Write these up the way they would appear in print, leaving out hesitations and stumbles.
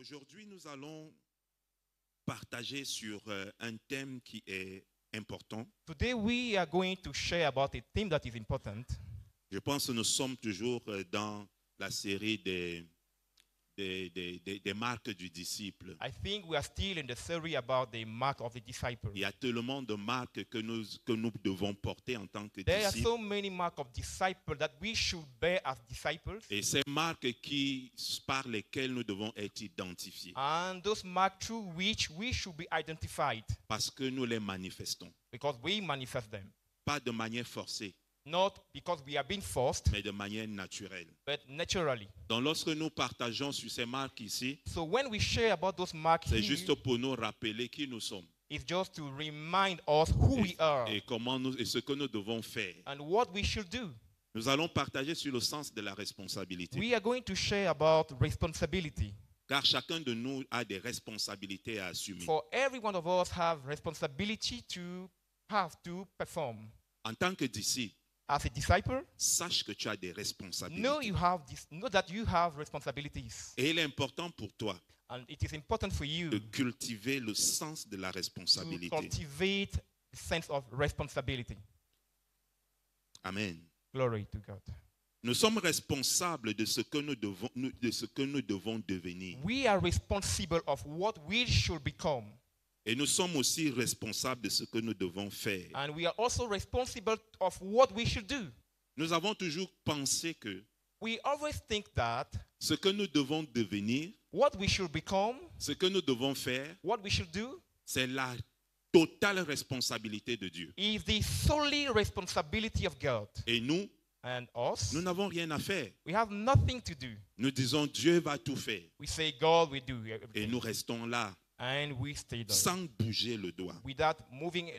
Aujourd'hui, nous allons partager sur un thème qui est important. Today we are going to share about a theme that is important. Je pense que nous sommes toujours dans la série des marques du disciple. I think we are still in the series about the mark of the disciple. Il y a tellement de marques que nous devons porter en tant que There are disciples. so many marks of disciple that we should bear as disciples. Et ces marques par lesquelles nous devons être identifiés. And those marks through which we should be identified Parce que nous les manifestons. because we manifest them. Pas de manière forcée, Not because we are being forced, mais de manière naturelle. but naturally. Donc lorsque nous partageons sur ces marques ici, So when we share about those marks c'est here, juste pour nous rappeler qui nous sommes. it's just to remind us who we are Et ce que nous devons faire. and what we should do. Nous allons partager sur le sens de la responsabilité. We are going to share about responsibility. Car chacun de nous a des responsabilités à assumer. For every one of us have responsibility to have to perform. En tant que disciple, As a disciple, sache que tu as des responsabilités. know that you have responsibilities. Et il est important pour toi And it is important for you de cultiver le sens de la to responsabilité. cultivate a sense of responsibility. Amen. Glory to God. Nous sommes responsables de ce que nous devons devenir. We are responsible of what we should become. Et nous sommes aussi responsables de ce que nous devons faire. And we are also responsible of what we should do. Nous avons toujours pensé que We always think that ce que nous devons devenir, what we should become, ce que nous devons faire, what we should do, c'est la totale responsabilité de Dieu. is the solely responsibility of God. Et nous Nous n'avons rien à faire. we have nothing to do. Nous disons Dieu va tout faire. We say God will do Et everything. nous restons là, And we stay there sans bouger le doigt. without moving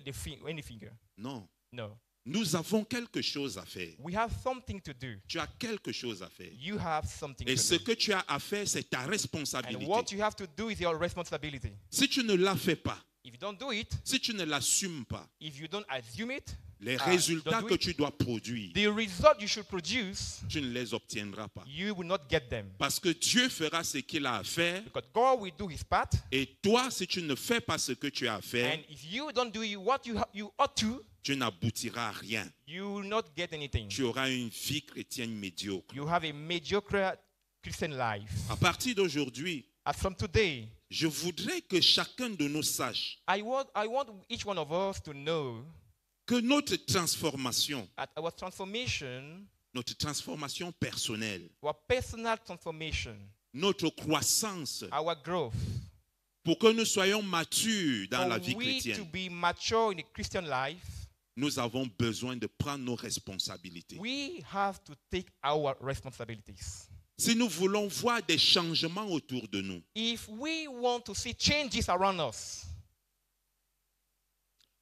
any finger. Non. No. Nous avons quelque chose à faire. We have something to do. Tu as quelque chose à faire. You have something Et to ce do. que tu as à faire, c'est ta And responsabilité. what you have to do is your responsibility. Si tu ne la fais pas, If you don't do it, si tu ne l'assumes pas, if you don't assume it, les don't résultats do que it, tu dois produire, the result you should produce, tu ne les obtiendras pas. you will not get them. Parce que Dieu fera ce qu'il a à faire. Because God will do his part. Et toi, si tu ne fais pas ce que tu as à faire, And if you don't do what you ought to, tu n'aboutiras à rien. you will not get anything. Tu auras une vie chrétienne médiocre. You have a mediocre Christian life. À partir d'aujourd'hui, As from today, je voudrais que chacun de nous sache I want each one of us to know que notre transformation personnelle, our personal transformation, notre croissance, our growth, pour que nous soyons matures dans for la vie we to chrétienne, be mature in the Christian life, nous avons besoin de prendre nos responsabilités. we have to take our responsibilities. Si nous voulons voir des changements autour de nous, If we want to see changes around us,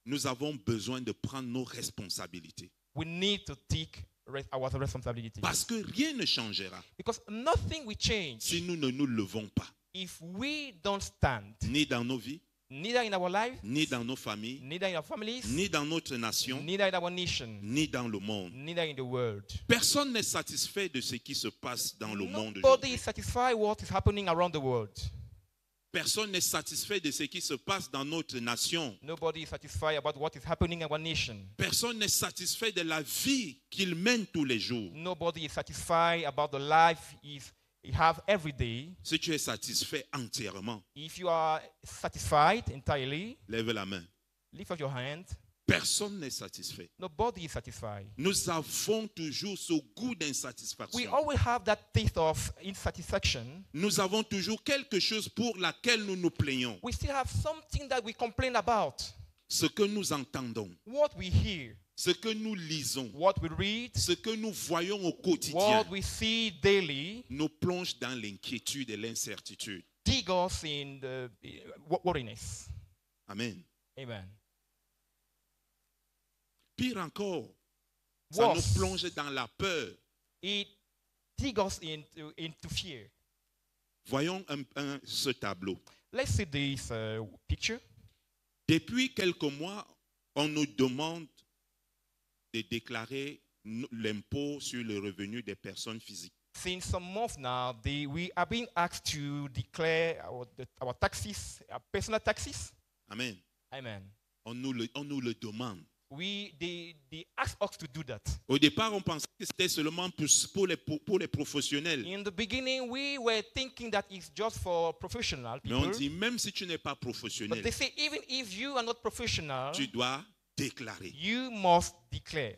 nous avons besoin de prendre nos responsabilités. we need to take our responsibilities. Parce que rien ne changera Because nothing will change si nous ne nous levons pas, if we don't stand, ni dans nos vies, neither in our life, ni dans nos familles, neither in our families, ni dans notre nation, neither in our nation, ni dans le monde. neither in the world. Personne n'est satisfait de ce qui se passe dans le monde Nobody aujourd'hui. is satisfied what is happening around the world. Personne n'est satisfait de ce qui se passe dans notre nation. Nobody is satisfied about what is happening in our nation. Personne n'est satisfait de la vie qu'il mène tous les jours. Nobody is satisfied about the life he have every day. Si tu es satisfait entièrement, If you are satisfied entirely, lève la main. lift up your hand. Personne n'est satisfait. Nobody is satisfied. Nous avons toujours ce goût We d'insatisfaction. always have that taste of insatisfaction. Nous avons toujours quelque chose pour laquelle nous nous plaignons. We still have something that we complain about. Ce que nous entendons, What we hear, ce que nous lisons, what we read, ce que nous voyons au quotidien what we see daily, nous plonge dans l'inquiétude et l'incertitude. dig us in the worriness. Amen. Amen. Pire encore, ça nous Worse, plonge dans la peur. it dig us into fear. Voyons ce tableau. Let's see this picture. Depuis quelques mois, on nous demande de déclarer l'impôt sur le revenu des personnes physiques. Since some months now, we are being asked to declare our taxes, our personal taxes. Amen. Amen. On nous le demande. They ask us to do that. Au départ, on pensait que c'était seulement pour les professionnels. In the beginning, we were thinking that it's just for professional Mais people. on dit, même si tu n'es pas But professionnel, they say, even if you are not professional, tu dois déclarer. you must declare.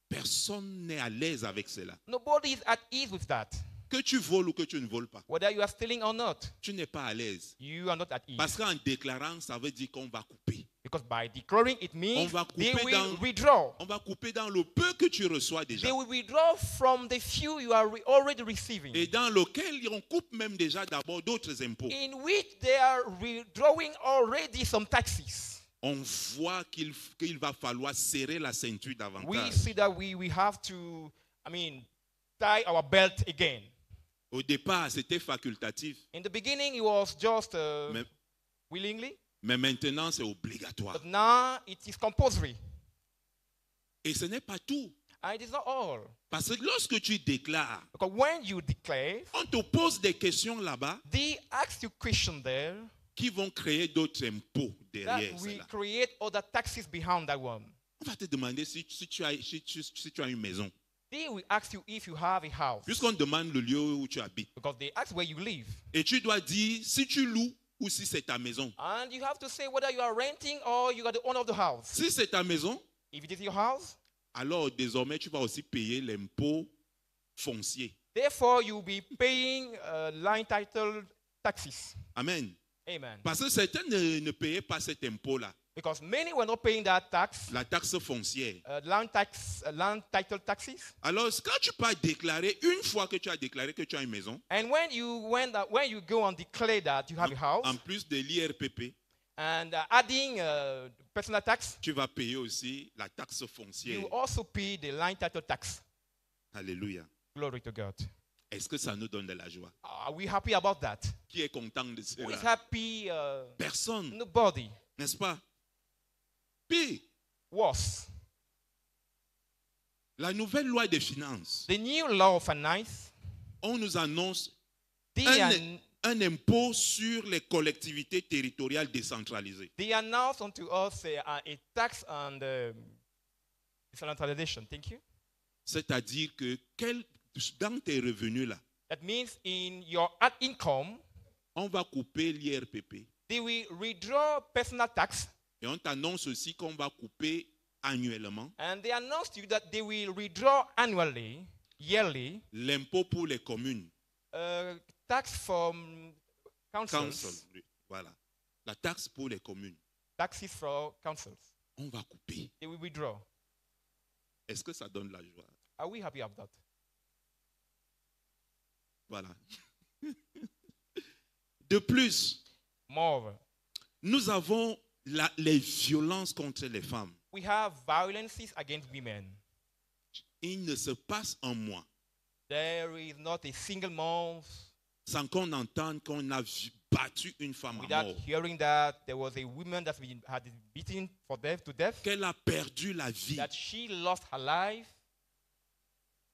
Personne n'est à l'aise avec cela. Nobody is at ease with that. Que tu voles ou que tu ne voles pas, Whether you are stealing or not, tu n'es pas à l'aise. you are not at ease. Parce qu'en déclarant, ça veut dire qu'on va couper. Because by declaring, it means va they couper will dans- withdraw. On va couper dans le peu que tu reçois déjà. They will withdraw from the few you are already receiving, Et dans lequel on coupe même déjà d'abord d'autres impôts. in which they are withdrawing already some taxes. On voit qu'il va falloir serrer la ceinture We davantage. see that we have to, tie our belt again. Au départ, c'était facultatif, In the beginning, it was just mais, willingly, mais maintenant c'est obligatoire. but now it is compulsory. Et ce n'est pas tout. And it is not all. Parce que lorsque tu déclares, Because when you declare, on te pose des questions là-bas they ask you questions there qui vont créer d'autres impôts that derrière will cela. create other taxes behind that one. On va te demander si tu as une maison. They will ask you if you have a house. Puisqu'on demande le lieu où tu habites. Because they ask where you live. Et tu dois dire si tu loues ou si c'est ta maison. And you have to say whether you are renting or you are the owner of the house. Si c'est ta maison, If it is your house, alors désormais tu vas aussi payer l'impôt foncier. therefore you will be paying line title taxes. Amen. Amen. Parce que certains ne payaient pas cet impôt-là, Because many were not paying that tax, la taxe foncière. land title taxes. Alors quand tu peux déclarer, une fois que tu as déclaré que tu as une maison, And when you go and declare that you have a house, en plus de l'IRPP, and adding personal tax, tu vas payer aussi la taxe you foncière. will also pay the line title tax. Alléluia. Glory to God. Est-ce que ça nous donne de la joie? Are we happy about that? Qui est content de Who is cela? happy? Personne, Nobody. n'est-ce pas? Pire, Worse. la nouvelle loi des finances, The new law of finance, on nous annonce they un impôt sur les collectivités territoriales décentralisées. announced unto us a tax on decentralization. Thank you. C'est-à-dire que dans tes revenus là, That means in your income, on va couper l'IRPP. they will withdraw personal tax, Et on t'annonce aussi qu'on va couper annuellement and they announced to you that they will withdraw annually, yearly, l'impôt pour les communes. tax from councils, Council, voilà. La taxe pour les communes. taxes for councils. On va couper. They will withdraw. Est-ce que ça donne la joie? Are we happy about that? Voilà. De plus, Moreover, nous avons les violences contre les femmes. we have violences against women. Il ne se passe un mois There is not a single month sans qu'on entende qu'on a battu une femme à without mort, hearing that there was a woman that had been beaten to death, qu'elle a perdu la vie. that she lost her life.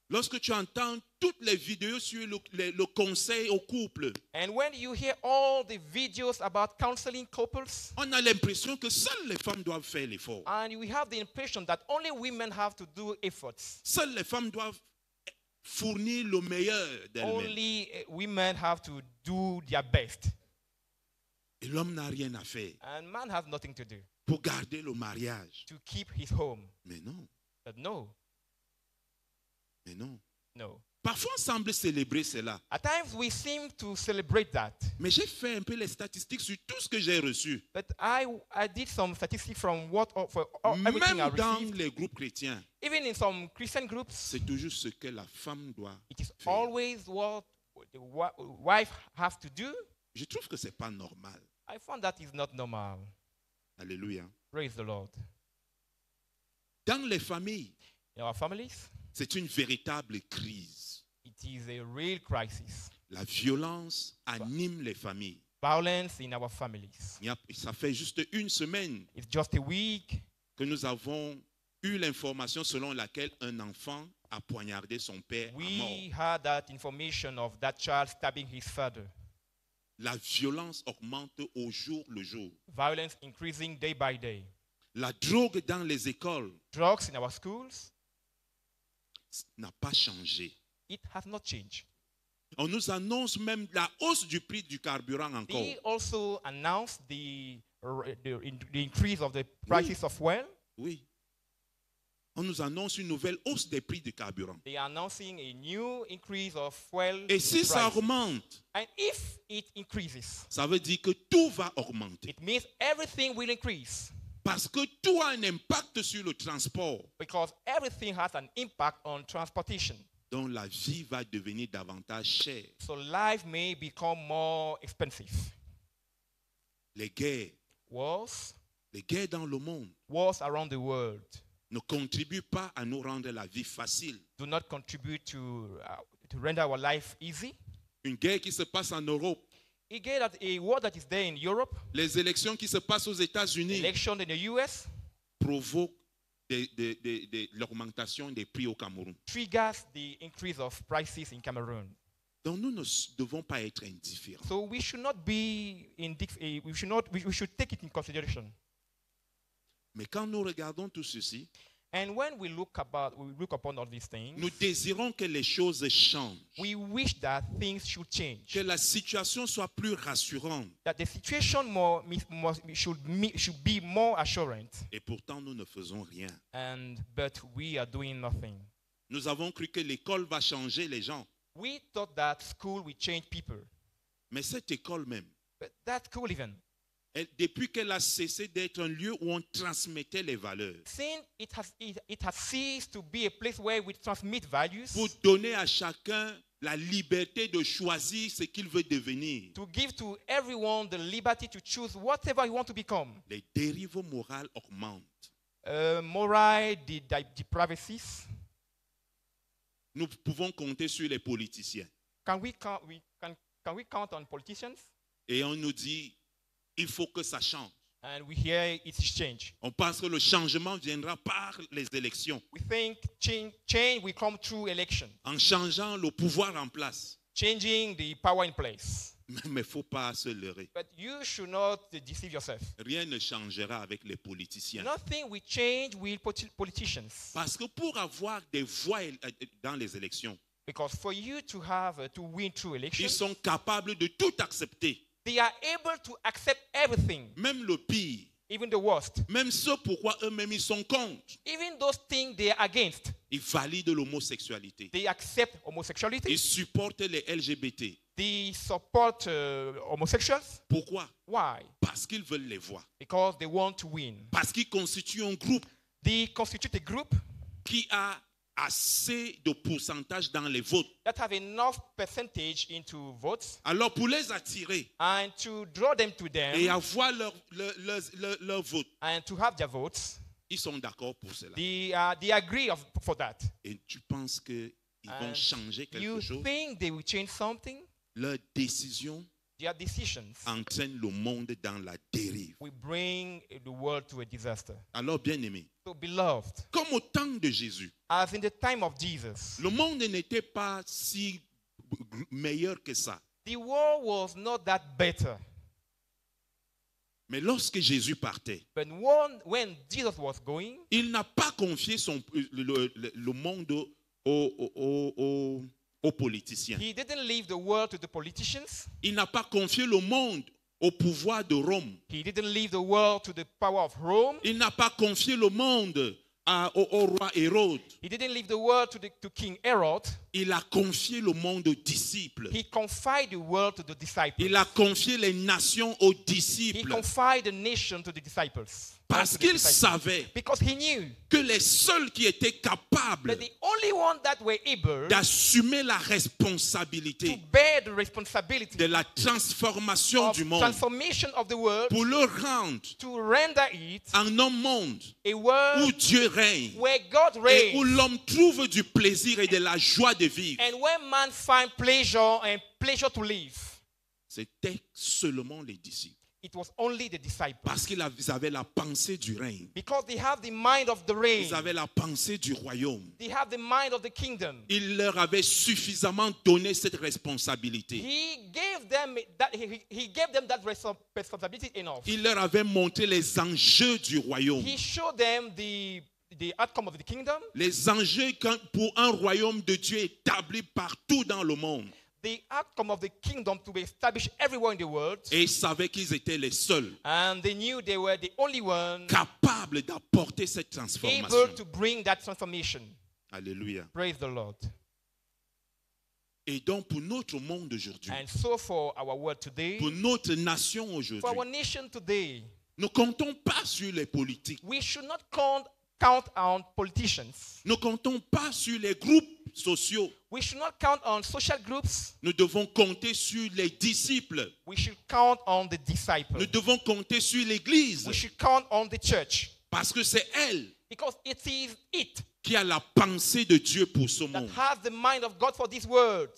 Lorsque tu entends toutes les vidéos sur le conseil au couple, And when you hear all the videos about counseling couples, on a l'impression que seules les femmes doivent faire l'effort. and we have the impression that only women have to do efforts. Seules les femmes doivent fournir le meilleur d'elles-mêmes. Only women have to do their best. Et l'homme n'a rien à faire And man has nothing to do pour garder le mariage. to keep his home. Mais non, But no, mais non. no. Parfois, on semble célébrer cela. At times we seem to celebrate that. Mais j'ai fait un peu les statistiques sur tout ce que j'ai reçu. But I did some statistics from everything I Même dans received. les groupes chrétiens, Even in some Christian groups, c'est toujours ce que la femme doit it is faire. always what the wife has to do. Je trouve que ce n'est pas normal. I found that is not normal. Alléluia. Praise the Lord. Dans les familles, In our families, c'est une véritable crise. it is a real crisis. La violence anime les familles. Violence in our families. Ça fait juste une semaine It's just a week que nous avons eu l'information selon laquelle un enfant a poignardé son père à mort. We had that information of that child stabbing his father. La violence augmente au jour le jour. Violence increasing day by day. La drogue dans les écoles Drugs in our schools, n'a pas changé. it has not changed. On nous annonce même la hausse du prix du carburant encore. They also announced the increase of the prices of fuel. Oui. On nous annonce une nouvelle hausse des prix du carburant. They are announcing a new increase of fuel. Et si ça price. augmente, And if it increases, ça veut dire que tout va augmenter. it means everything will increase. Parce que tout a un impact sur le transport. Because everything has an impact on transportation. Donc la vie va devenir davantage chère. So life may become more expensive. Les guerres dans le monde Wars around the world ne contribuent pas à nous rendre la vie facile. do not contribute to render our life easy. Une guerre qui se passe en Europe, A war that is there in Europe, les élections qui se passent aux États-Unis election in the US, provoquent l'augmentation des prix au Cameroun. triggers the increase of prices in Cameroon. Donc nous ne devons pas être indifférents. So we should not be we should take it in consideration. Mais quand nous regardons tout ceci, And when we look upon all these things, nous désirons que les choses changent, we wish that things should change. que la situation soit plus rassurante. That the situation should be more assurant. Et pourtant, nous ne faisons rien. But we are doing nothing. Nous avons cru que l'école va changer les gens. We thought that school will change people. Mais cette école même, But that school even, depuis qu'elle a cessé d'être un lieu où on transmettait les valeurs, since it has ceased to be a place where we transmit values, pour donner à chacun la liberté de choisir ce qu'il veut devenir, to give to everyone the liberty to choose whatever you want to become. les dérives morales augmentent. Moral depravities. Nous pouvons compter sur les politiciens. Can we count on politicians? Et on nous dit, il faut que ça change. And we hear it's change. On pense que le changement viendra par les élections. We think change will come through election. En changeant le pouvoir en place. Changing the power in place. Mais il ne faut pas se leurrer. But you should not deceive yourself. Rien ne changera avec les politiciens. Nothing will change with politicians. Parce que pour avoir des voix dans les élections, Because for you to win through ils elections, sont capables de tout accepter. they are able to accept everything, Même le pire. even the worst. Même ce pourquoi eux-mêmes ils sont contre. Even those things they are against. Ils valident l'homosexualité. They accept homosexuality. Ils supportent les LGBT. They support homosexuals. Pourquoi? Why? Parce qu'ils veulent les voix. Because they want to win. Parce qu'ils constituent un groupe They constitute a group qui a assez de pourcentage dans les votes. that have enough percentage into votes, Alors pour les attirer and to draw them to et them avoir leur vote, and to have their votes, ils sont d'accord pour cela. they agree for that. Et tu penses qu'ils vont changer quelque You chose? think they will change something? Leur décision Their decisions entraîne le monde dans la dérive. will bring the world to a disaster. Alors bien aimé, So beloved, comme au temps de Jésus, as in the time of Jesus, le monde n'était pas si meilleur que ça. the world was not that better. Mais lorsque Jésus partait, But when Jesus was going, il n'a pas confié le monde aux politiciens. he didn't leave the world to the politicians. Il n'a pas confié le monde au pouvoir de Rome. He didn't leave the world to the power of Rome. Il n'a pas confié le monde au roi Hérode. He didn't leave the world to King Herod. Il a confié le monde aux disciples. He confided the world to the disciples. Il a confié les nations aux He disciples. confided the nation to the disciples. Parce qu'il savait Because he knew que les seuls qui étaient capables that the only one that were able d'assumer la to responsabilité bear the responsibility de la transformation of du monde transformation of the world, pour le rendre to render it en un monde a world où Dieu règne where God et où reigns l'homme trouve du plaisir et de la joie de vivre. and where man find pleasure and pleasure to live. C'était seulement les disciples. it was only the disciples. Parce qu'ils avaient la pensée du règne. Because they have the mind of the reign. Ils avaient la pensée du royaume. They have the mind of the kingdom. Il leur avait suffisamment donné cette responsabilité. He gave them that responsibility enough. Il leur avait montré les enjeux du royaume. He showed them the outcome of the kingdom. Les enjeux pour un royaume de Dieu établi partout dans le monde. The outcome of the kingdom to be established everywhere in the world. Et ils savaient qu'ils étaient les seuls And they knew they were the only one capables d'apporter cette transformation. able to bring that transformation. Alléluia. Praise the Lord. Et donc pour notre monde aujourd'hui, And so for our world today, pour notre nation for aujourd'hui, our nation today, ne comptons pas sur les politiques. we should not count on politicians. Ne comptons pas sur les groupes sociaux. We should not count on social groups. Nous devons compter sur les disciples. We should count on the disciples. Nous devons compter sur l'Église. We should count on the church. Parce que c'est elle Because it is it qui a la pensée de Dieu pour ce that monde. has the mind of God for this world.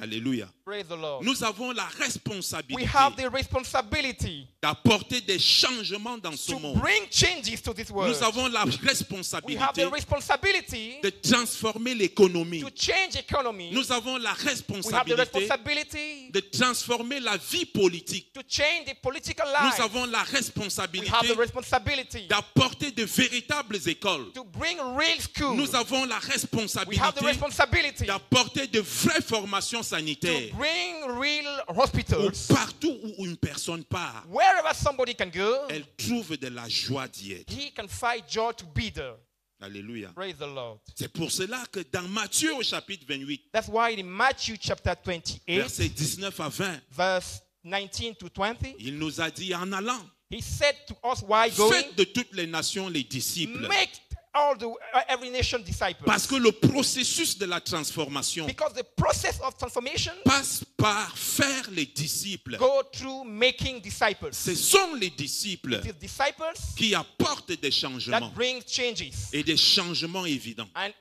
Alléluia. Praise the Lord. Nous avons la We responsabilité have the responsibility d'apporter des changements dans ce to monde. bring changes to this world. Nous avons la We have responsabilité the responsibility de transformer l'économie. to change economy. Nous avons la We have the responsabilité responsibility de transformer la vie politique. to change the political Nous life. avons la We have the responsabilité responsibility d'apporter de véritables écoles. to bring real schools. Nous avons la We have the responsabilité responsibility d'apporter de vraies formations to sanitaires. bring real Ou hospitals. partout où une personne part, Wherever somebody can go, elle trouve de la joie d'y être. he can find joy to be there. Alléluia. Praise the Lord. C'est pour cela que dans Matthieu au chapitre 28, That's why in Matthew chapter 28, versets 19 à 20, verse 19 to 20, il nous a dit en allant, he said to us while going, faites de toutes les nations les disciples. make every nation disciples. Parce que le processus de la transformation Because the process of transformation passe par faire les disciples. go through making disciples. Ce sont les disciples It is disciples qui apportent des that changements bring changes et des changements évidents. and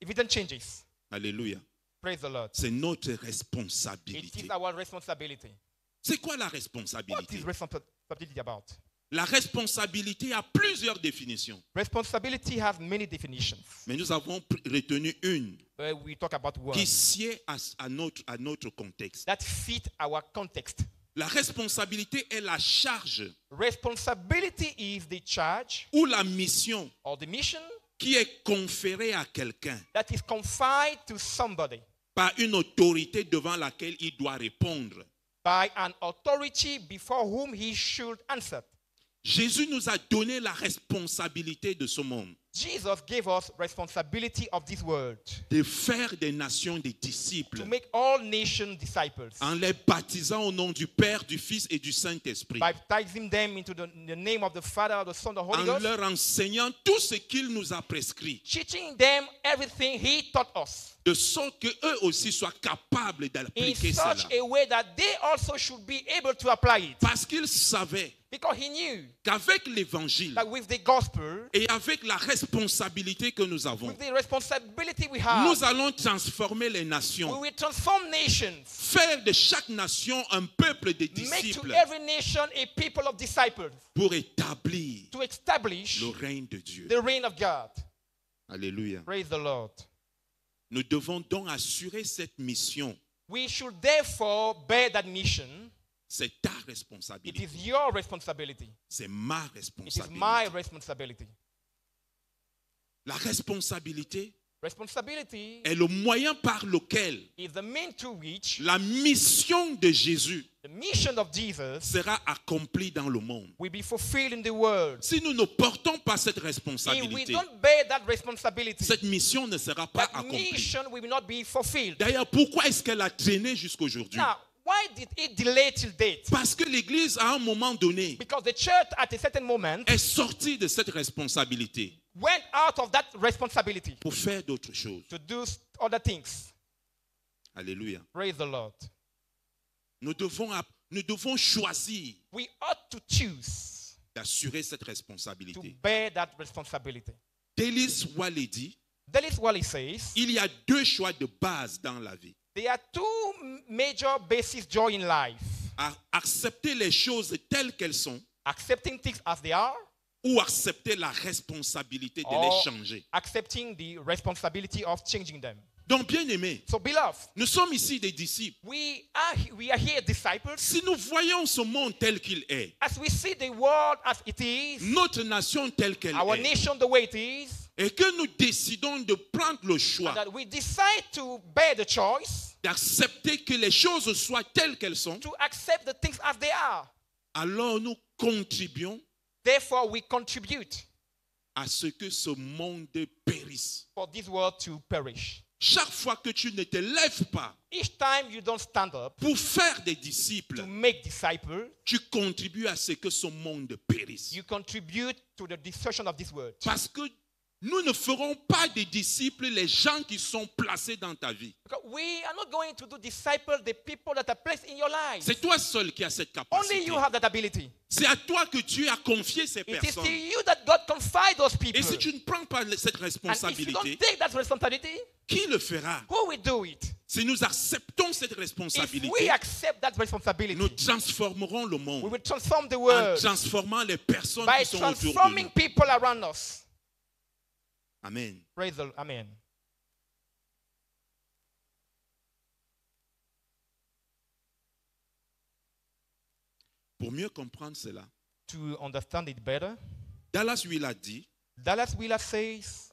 evident changes. Alléluia. Praise the Lord. C'est notre It responsabilité. is our responsibility. C'est quoi la What responsabilité? is responsibility about? La responsabilité a plusieurs définitions, Responsibility has many definitions. mais nous avons retenu une We talk about one qui sied à notre contexte. that fit our context. La responsabilité est la charge Responsibility is the charge ou la mission or the mission qui est conférée à quelqu'un that is confined to somebody par une autorité devant laquelle il doit répondre. by an authority before whom he should answer. Jésus nous a donné la responsabilité de ce monde, Jesus gave us responsibility of this world de faire des nations des disciples, to make all nations disciples, en les baptisant au nom du Père, du Fils et du Saint-Esprit, baptizing them into the name of the Father, the Son, the Holy en Ghost, leur enseignant tout ce qu'il nous a prescrit, teaching them everything he taught us, de sorte qu'eux aussi soient capables in d'appliquer such cela. a way that they also should be able to apply it. Parce qu'ils savaient Because he knew qu'avec l'évangile that with the gospel, et avec la responsabilité que nous avons, with the responsibility we have, nous allons transformer les we nations, will transform nations, faire de chaque nation un peuple de make to disciples every nation a people of disciples, pour établir to establish le règne de Dieu. the reign of God. Alléluia. Praise the Lord. Nous devons donc assurer cette mission. We should therefore bear that mission. C'est ta It responsabilité. is your responsibility. C'est ma It is responsabilité. my responsibility. La responsabilité Responsibility est le moyen par lequel is the means to which la mission de Jésus the mission of Jesus sera accomplie dans le monde. will be fulfilled in the world. Si nous ne portons pas cette If we responsabilité, don't bear that responsibility, cette mission ne sera pas that accomplie. mission will not be fulfilled. D'ailleurs, pourquoi est-ce qu'elle a traîné jusqu'à aujourd'hui? Now, why did it delay till date? Parce que l'Église, à un moment donné, Because the church at a certain moment est sortie de cette responsabilité went out of that responsibility pour faire d'autres choses. to do other things. Alléluia. Praise the Lord. Nous devons choisir We ought to choose d'assurer cette to responsabilité. bear that responsibility. Delis Walley dit, That is what he says. il y a deux choix de base dans la vie. There are two major bases joy in life. Accepter les choses telles qu'elles sont accepting things as they are, ou accepter la responsabilité de les or changer. accepting the responsibility of changing them. Donc, bien aimés, So, beloved, nous sommes ici des disciples. we are here disciples. Si nous voyons ce monde tel qu'il est, As we see the world as it is, notre nation telle qu'elle our est, nation the way it is, et que nous décidons de prendre le and choix that we decide to bear the choice d'accepter que les choses soient telles qu'elles sont, to accept the things as they are, alors nous contribuons therefore we contribute à ce que ce monde périsse. for this world to perish. Chaque fois que tu ne te lèves pas Each time you don't stand up pour faire des disciples, to make disciples, tu contribues à ce que ce monde périsse. you contribute to the destruction of this world. Parce que nous ne ferons pas des disciples les gens qui sont placés dans ta vie. Because we are not going to do disciple the people that are placed in your life. C'est toi seul qui as cette Only capacité. you have that ability. C'est à toi que Dieu a confié ces It is to personnes. you that God confide those people. Et si tu ne prends pas cette And if you don't responsabilité, take that responsibility, qui le fera? who will do it? Si nous acceptons cette If we responsabilité, accept that responsibility, nous transformerons le we monde will transform the en world transformant les personnes by qui sont autour de transforming nous. people around us. Amen. Praise the Amen. Pour mieux comprendre cela, To understand it better, Dallas Willard dit, Dallas Willard says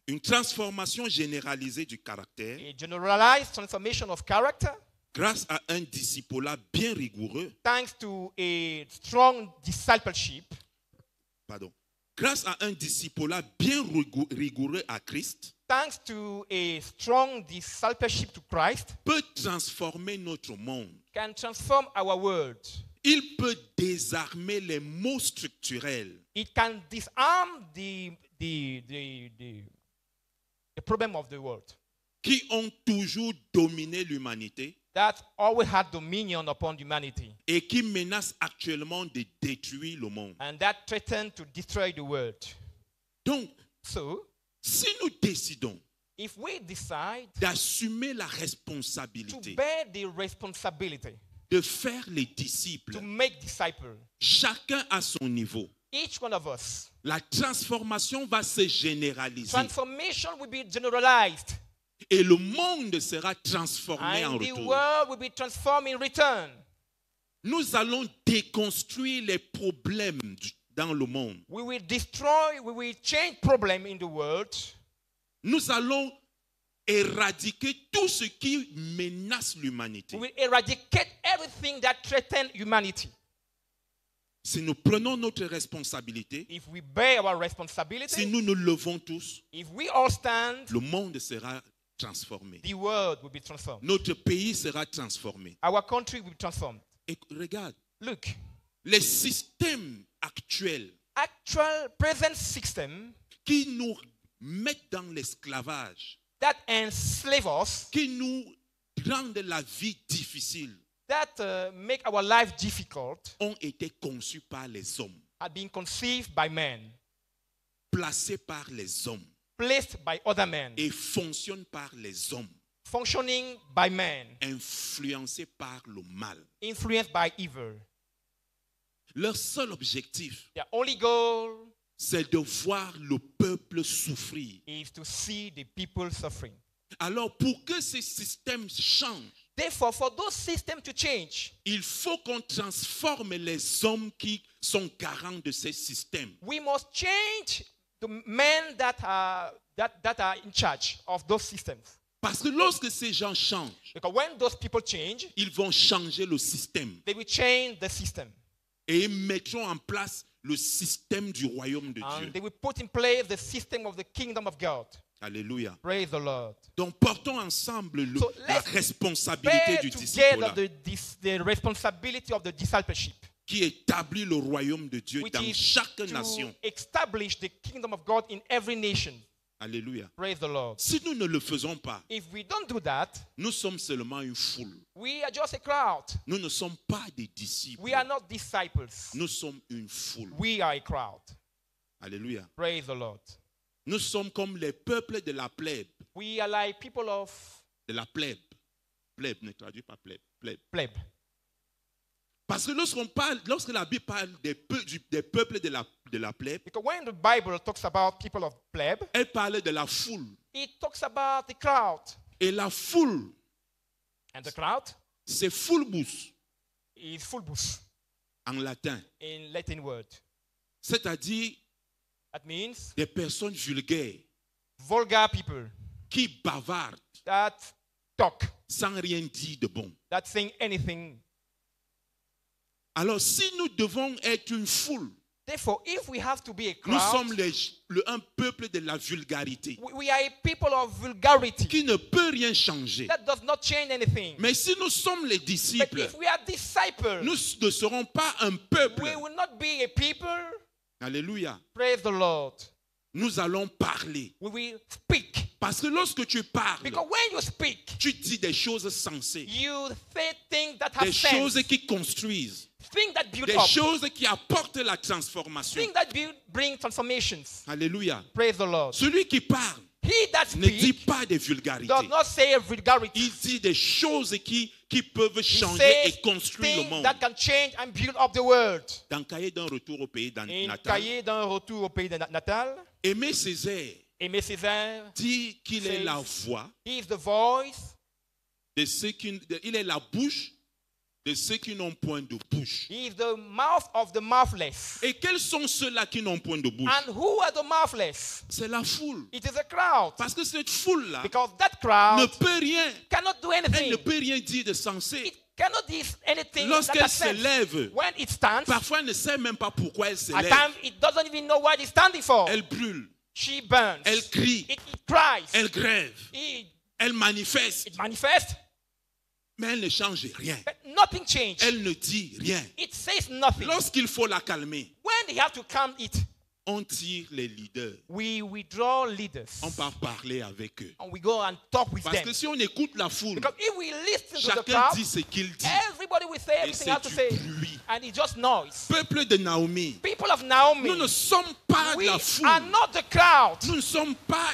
une transformation généralisée du caractère a generalized transformation of character grâce à un discipulat bien rigoureux, thanks to a strong discipleship, grâce à un discipulat bien rigoureux à Christ, thanks to a strong discipleship to Christ, peut transformer notre monde. can transform our world. Il peut désarmer les maux structurels It can disarm the problem of the world qui ont toujours dominé l'humanité that always had dominion upon humanity et qui menacent actuellement de détruire le monde. and that threaten to destroy the world. Donc, So, si nous décidons if we decide d'assumer la to responsabilité bear the responsibility de faire les disciples, to make disciples, chacun à son niveau, each one of us, la transformation va se généraliser transformation will be generalized et le monde sera transformé en and the retour. world will be transformed in return. Nous allons déconstruire les problèmes dans le monde. We will change problem in the world. Nous allons éradiquer tout ce qui menace l'humanité. We will eradicate everything that threatens humanity. Si nous prenons notre responsabilité, If we bear our responsibility, si nous nous levons tous, if we all stand, le monde sera transformé. the world will be transformed. Notre pays sera transformé. Our country will be transformed. Et regarde, Look, les systèmes actuels actual present system qui nous mettent dans l'esclavage, that enslave us, qui nous rendent la vie difficile, that make our life difficult, ont été conçus par les hommes, are being conceived by men, placés par les hommes placed by other men, et fonctionnent par les hommes, functioning by men, influencés par le mal. influenced by evil. Leur seul objectif, Their only goal c'est de voir le peuple souffrir. is to see the people suffering. Alors, pour que ces systèmes changent, Therefore, for those systems to change, il faut qu'on transforme les hommes qui sont garants de ces systèmes. we must change the men that are in charge of those systems. Parce que lorsque ces gens changent, Because when those people change, ils vont changer le système they will change the system. et ils mettront en place le système du royaume de And Dieu. they will put in place the system of the kingdom of God. Alléluia. Praise the Lord. Donc portons ensemble So la let's responsabilité Bear du together disciple the responsibility of the discipleship, qui établit le royaume de Dieu which dans is chaque to nation. establish the kingdom of God in every nation. Alléluia. Praise the Lord. Si nous ne le faisons pas, If we don't do that, nous sommes seulement une foule. we are just a crowd. Nous ne sommes pas des disciples. We are not disciples. Nous sommes une foule. We are a crowd. Alléluia. Praise the Lord. Nous sommes comme les peuples de la plèbe. We are like people of De la plèbe. Plèbe ne traduit pas plèbe. Plèbe. plebe. Parce que lorsque la Bible parle des peuples de la plèbe, Because when the Bible talks about people of plebe, elle parle de la foule. it talks about the crowd. Et la foule, And the crowd c'est fulbus is fulbus en latin. in Latin word. C'est-à-dire That means des personnes vulgaires vulgar people qui bavardent that talk, sans rien dire de bon. that saying anything. Alors, si nous devons être une foule, Therefore, if we have to be a nous sommes crowd, un peuple de la vulgarité we are a people of vulgarity. qui ne peut rien changer. That does not change anything. Mais si nous sommes les But disciples, if we are disciples, nous ne serons pas un peuple. we will not be a people. Alléluia. Praise the Lord. Nous allons parler. We will speak. Parce que lorsque tu parles, Because when you speak, tu dis des choses sensées, you say things that have des sense, choses qui construisent, things that build des up, choses qui apportent la transformation. things that bring transformations. Alléluia. Praise the Lord. Celui qui parle He that ne dit speaks pas des vulgarités. does not say vulgarity. Il dit des choses qui peuvent He changer says et construire le things monde. that can change and build up the world. Dans Cahier d'un retour au pays In natal, Cahier d'un retour au pays de natal, Aimé Césaire Aimé Césaire, dit qu'il est says la voix he is the voice, de ceux qui, il est la bouche de ceux qui n'ont point de bouche. he is the mouth of the mouthless. Et quels sont ceux-là qui n'ont point de bouche? And who are the mouthless? C'est la foule. It is a crowd. Parce que cette foule-là Because that ne crowd peut rien. cannot do Elle anything. ne peut rien dire de sensé. It cannot do anything that Lorsqu'elle has se sense. lève, When it stands, parfois elle ne sait même pas pourquoi elle se at lève. times it doesn't even know what it's standing for. Elle brûle, She burns. elle crie, It cries. elle grève, It elle manifeste, manifests. mais elle ne change rien. But nothing changed. Elle ne dit rien. It says nothing. Lorsqu'il faut la calmer, When they have to calm it, on tire les leaders. we withdraw leaders. On va parler avec eux. And we go and talk with Parce them. que si on écoute la foule, Because if we listen to the chacun crowd, dit ce qu'il dit. everybody will say Et everything they have to say. c'est du bruit. And it's just noise. Peuple de Naomi, People of Naomi, nous ne sommes pas we la foule. are not the crowd. Nous ne sommes pas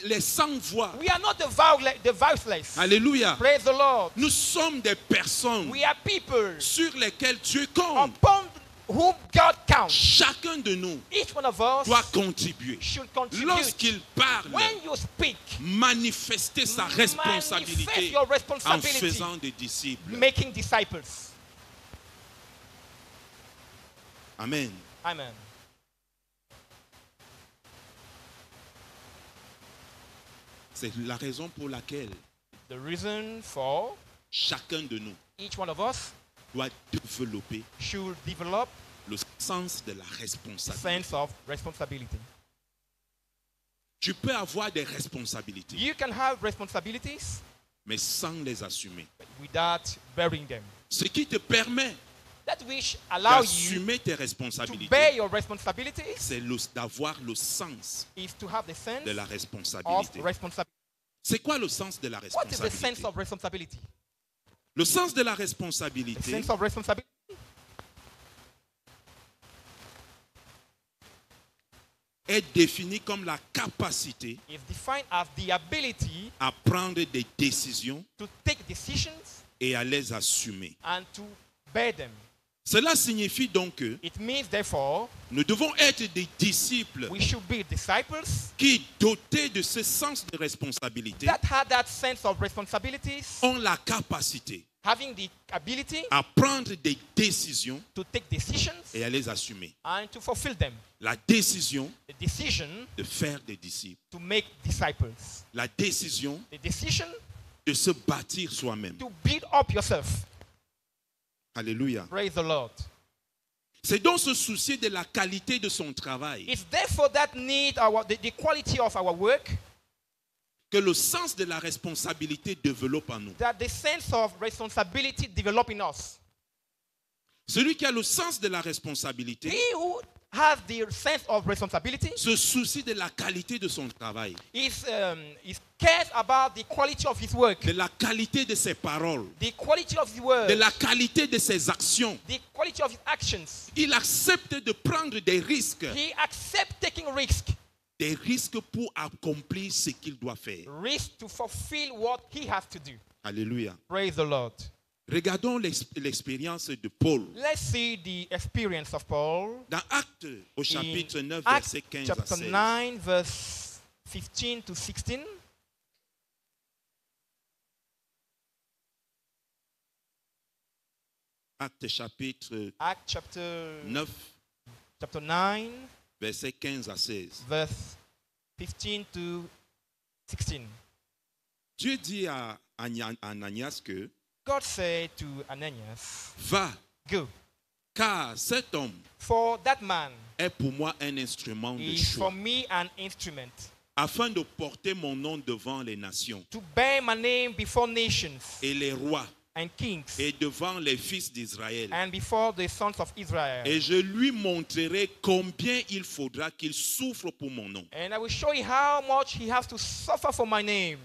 les sans-voix. We are not the voiceless. Alléluia. Praise the Lord. Nous sommes des personnes We are people sur lesquelles Dieu compte. upon whom God counts. Chacun de nous Each one of us doit contribuer. should contribute. Lorsqu'il parle, When you speak, manifester sa manifest responsabilité your en responsibility, faisant des disciples. making disciples. Amen. Amen. C'est la raison pour laquelle The reason for chacun de nous each one of us doit développer should develop le sens de la responsabilité. sense of responsibility. Tu peux avoir des responsabilités, You can have responsibilities mais sans les assumer. without bearing them. Ce qui te permet That which allow you d'assumer tes to responsabilités, bear your responsibilities c'est d'avoir le sens is to have the sense de la of responsabilité. responsibility. C'est quoi le sens de la What is the sense responsabilité? of responsibility? Le sens de la The responsabilité sense of responsibility est défini comme la capacité is defined as the ability à prendre des décisions to take decisions et à les assumer. and to bear them. Cela signifie donc que It means, therefore, nous devons être des disciples we should be disciples qui, dotés de ce sens de responsabilité, that have that sense of responsibilities, ont la capacité having the ability à prendre des décisions to take decisions et à les assumer. and to fulfill them. La décision The decision de faire des disciples. to make disciples. La décision The decision de se bâtir soi-même. to build up yourself. Alléluia. Praise the Lord. C'est donc se soucier de la qualité de son travail It's therefore that need the quality of our work que le sens de la responsabilité développe en nous. that the sense of responsibility develop in us. Celui qui a le sens de la responsabilité He who has the sense of responsibility se soucie de la qualité de son travail, is cares about the quality of his work, de la qualité de ses paroles, the quality of his word, de la qualité de ses actions. the quality of his actions. Il accepte de prendre des risques Taking risques pour accomplir ce qu'il doit faire. risk to fulfill what he has to do. Alléluia. Praise the Lord. Regardons l'expérience de Paul. Let's see the experience of Paul Dans Actes, au chapitre 9, Acts verset 15 à chapter 16. 9, verse 15 to 16. Actes chapitre Acts chapter 9, 9, verset 15 à 16. verse 15 to 16. Dieu dit à Ananias que God said to Ananias, va, go, car cet homme for that man est pour moi un instrument de is for choix, me an instrument afin de porter mon nom devant les nations to bear my name before nations et les rois and kings et devant les fils d'Israël. and before the sons of Israel. Et je lui montrerai combien il faudra qu'il souffre pour mon nom. And I will show you how much he has to suffer for my name.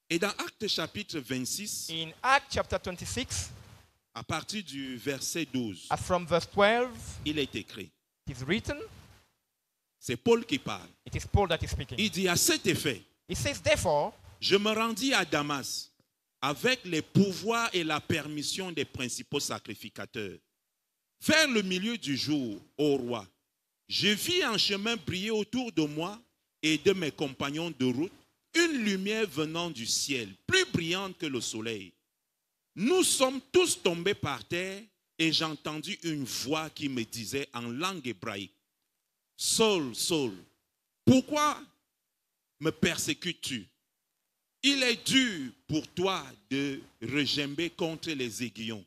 Et dans Actes chapitre 26, In Acts chapter 26, à partir du verset 12, as from verse 12, il est écrit, it is written, c'est Paul qui parle. it is Paul that is speaking. Il dit à cet effet, It says, therefore, je me rendis à Damas avec les pouvoirs et la permission des principaux sacrificateurs. Vers le milieu du jour, ô roi, je vis en chemin briller autour de moi et de mes compagnons de route une lumière venant du ciel, plus brillante que le soleil. Nous sommes tous tombés par terre et j'ai entendu une voix qui me disait en langue hébraïque, Saul, Saul, pourquoi me persécutes-tu? Il est dur pour toi de regimber contre les aiguillons.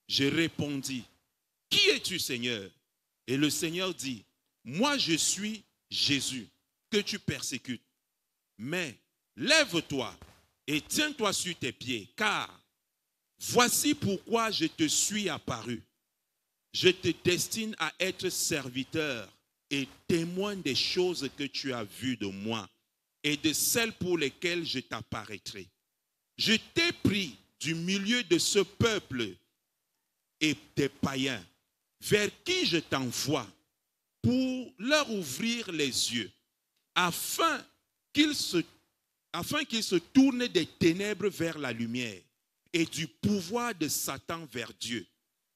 Je répondis, qui es-tu, Seigneur? Et le Seigneur dit, moi je suis Jésus que tu persécutes. Mais lève-toi et tiens-toi sur tes pieds, car voici pourquoi je te suis apparu. Je te destine à être serviteur et témoin des choses que tu as vues de moi et de celles pour lesquelles je t'apparaîtrai. Je t'ai pris du milieu de ce peuple et des païens, vers qui je t'envoie, pour leur ouvrir les yeux, afin qu'ils se tournent des ténèbres vers la lumière et du pouvoir de Satan vers Dieu,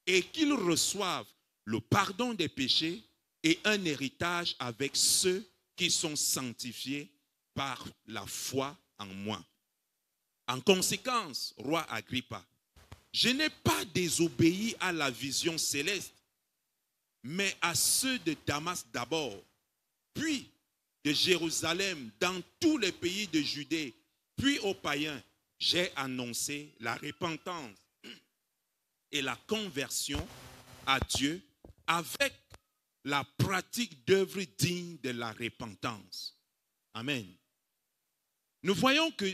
et qu'ils reçoivent le pardon des péchés et un héritage avec ceux qui sont sanctifiés par la foi en moi. En conséquence, roi Agrippa, je n'ai pas désobéi à la vision céleste, mais à ceux de Damas d'abord, puis de Jérusalem, dans tous les pays de Judée, puis aux païens, j'ai annoncé la repentance et la conversion à Dieu avec la pratique d'œuvres dignes de la repentance. Amen. Nous voyons que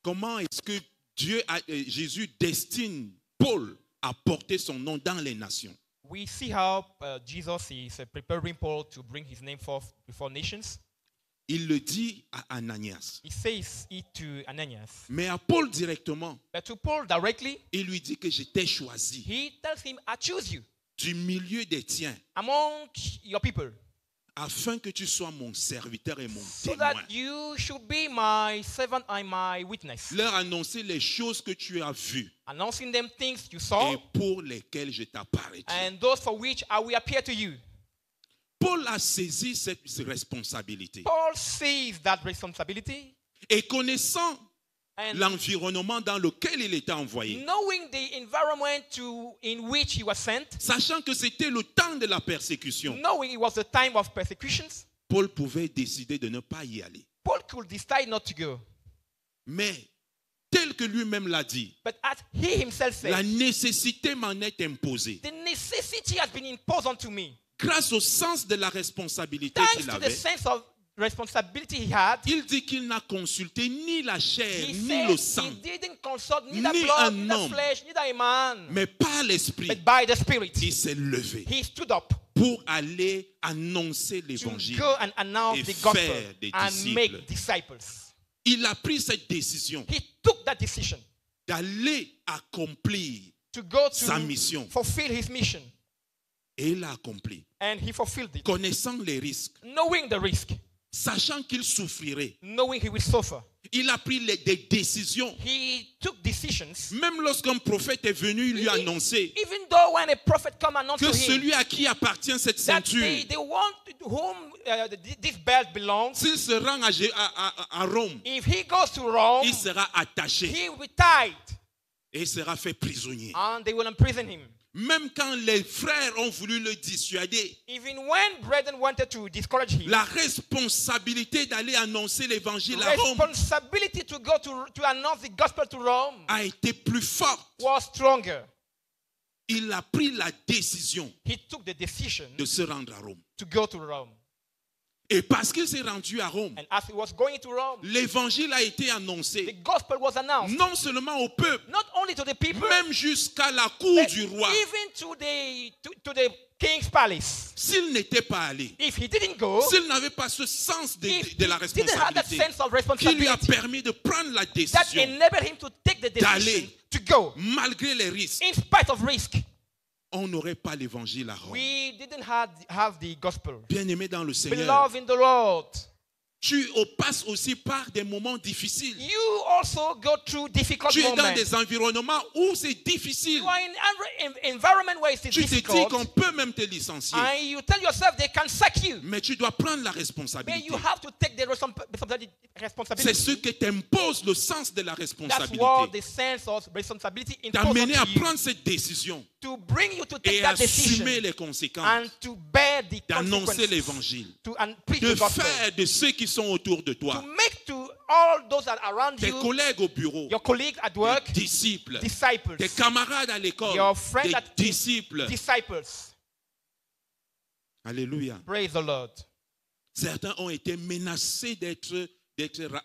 comment est-ce que Jésus destine Paul à porter son nom dans les nations. we see how Jesus is preparing Paul to bring his name forth before nations. Il le dit à Ananias. He says it to Ananias. Mais à Paul directement, But to Paul directly, il lui dit que je t'ai choisi he tells him, I choose you du milieu des tiens among your people afin que tu sois mon serviteur et mon so témoin. that you should be my servant and my witness, Leur annoncer les choses que tu as vues announcing them things you saw et pour lesquelles je t'apparaîtrai. and those for which I will appear to you. Paul a saisi cette responsabilité. Paul sees that responsibility Et connaissant and l'environnement dans lequel il était envoyé, knowing the environment in which he was sent, sachant que c'était le temps de la persécution, knowing it was the time of persecutions, Paul pouvait décider de ne pas y aller. Paul could decide not to go. Mais, tel que lui-même l'a dit, But as he himself la said, nécessité m'en est imposée. the necessity has been imposed onto me. Grâce au sens de la responsabilité Thanks qu'il to the avait, sense of responsibility he had, il dit qu'il n'a consulté ni la chair, he ni said le sang, he didn't consult neither ni blood, un neither homme, flesh, neither a man, mais par l'esprit. but by the Spirit. Il s'est levé He stood up pour aller annoncer to l'évangile. go and announce et the gospel faire des and disciples. make disciples. Il a pris cette décision He took that decision d'aller accomplir to go sa to mission. fulfill his mission, Et il l'a accompli. and he fulfilled it, Connaissant les risques, knowing the risk, sachant qu'il souffrirait knowing he will suffer. Il a pris des décisions. He took decisions. Même lorsqu'un prophète est venu, il lui a annoncé Even though when a prophet come announced que to him celui à qui appartient cette that ceinture, the one to whom this belt belongs, s'il se rend à Rome, if he goes to Rome, il sera attaché he will be tied et il sera fait prisonnier. and they will imprison him. Même quand les frères ont voulu le dissuader, Even when brethren wanted to discourage him, la responsabilité d'aller annoncer l'évangile à Rome responsibility to go to announce the gospel to Rome a été plus forte. was stronger. Il a pris la décision He took the decision de se rendre à Rome. to go to Rome. Et parce qu'il s'est rendu à Rome, And as he was going to Rome, l'évangile a été the annoncé gospel was announced, non seulement au peuple, not only to the people, même jusqu'à la cour but du roi. even to the king's palace. S'il n'était pas allé, If he didn't go, s'il n'avait pas ce sens if de la he didn't have that responsabilité sense of qui lui a responsibility permis de prendre la that décision enabled him to take the decision d'aller. to go, malgré les risques, in spite of risk, on n'aurait pas l'évangile à Rome. we didn't have the gospel. Bien-aimé dans le Seigneur, Beloved in the Lord, tu passes aussi par des moments difficiles. you also go through difficult Tu es dans moments. des environnements où c'est difficile. You are in an environment where it's Tu te dis difficult, qu'on peut même te licencier. and you tell yourself they can sack you. Mais tu dois prendre la But responsabilité. you have to take the C'est responsibility. ce que t'impose le sens de la That's what responsabilité. the sense of responsibility T'amener imposes à on you, prendre cette décision to bring you to take et that assumer decision les conséquences, and to bear the d'annoncer consequences, l'évangile, and preach de the gospel, faire de ceux qui sont autour de to toi, make to all those that are around tes you, collègues au bureau, your colleagues at work, tes disciples, disciples, tes camarades à l'école, your friends tes at disciples. disciples. Alléluia. Praise the Lord. Certains ont été menacés d'être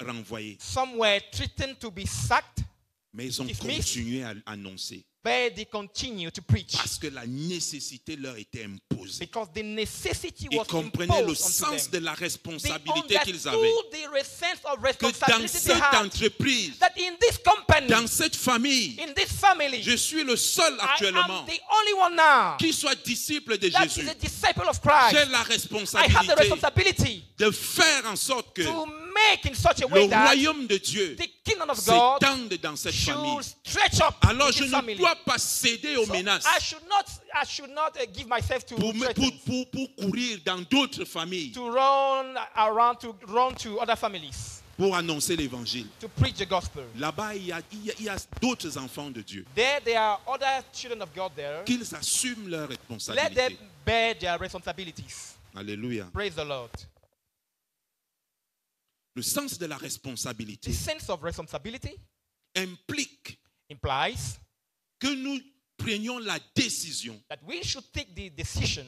renvoyés, Some were threatened to be sacked, mais ils ont Dismissed. continué à annoncer but they continue to preach parce que la nécessité leur était imposée. because the necessity Ils was comprenaient le imposed onto sens them. de la They responsabilité qu'ils avaient. understood the sense of Que dans responsibility they cette had. entreprise, That in this company, dans cette famille, in this family, je suis le seul I actuellement am the only one now qui soit disciple de that Jésus. is a disciple of Christ. J'ai la I have the responsabilité responsibility de faire en sorte que to make in such a way le that royaume de Dieu the kingdom of God s'étende dans cette famille. should stretch up Alors in je this ne family. dois pas céder aux So menaces I should not give myself to pour courir dans d'autres familles, to run around, to run to other families, pour annoncer l'évangile. to preach the gospel. Là-bas, il y a d'autres enfants de Dieu. There are other children of God there. Qu'ils assument leur Let them responsabilité. bear their responsibilities. Alléluia. Praise the Lord. Le sens de la The responsabilité sense of responsibility implique implies que nous prenions la décision that we should take the decision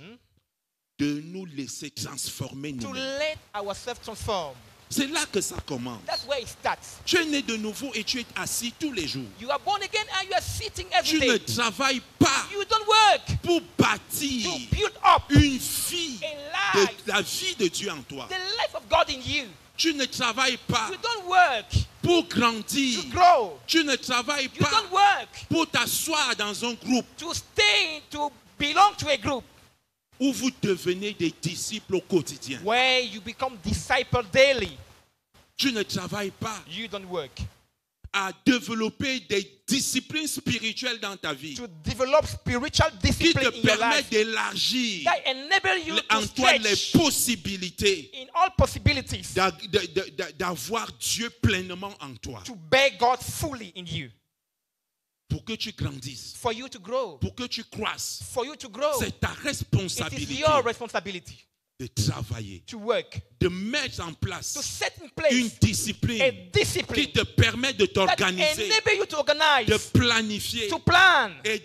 de nous laisser transformer to nous-mêmes. let ourselves transform. C'est là que ça commence. That's where it starts. Tu es né de nouveau et tu es assis tous les jours. You are born again and you are sitting Tu every ne day. travailles pas You don't work pour to bâtir build up une vie a de life, la vie de Dieu en toi. the life of God in you. Tu ne travailles pas You don't work pour to grandir. grow. Tu ne travailles You pas don't work pour t'asseoir dans un groupe to stay, to belong to a group où vous devenez des disciples au quotidien. where you become disciple daily. Tu ne travailles pas You don't work à développer des disciplines spirituelles dans ta vie to develop spiritual qui discipline te in your permettent life d'élargir that enable you en to toi les stretch possibilités in all possibilities d'avoir Dieu pleinement en toi. to bear God fully in you, Pour que tu grandisses, for you to grow, pour que tu croisses. for you to grow. C'est ta It is responsabilité your responsibility de travailler, to work, de mettre en to place set in une place discipline a qui discipline te permet de that t'organiser, enable you to organize, de planifier to plan, et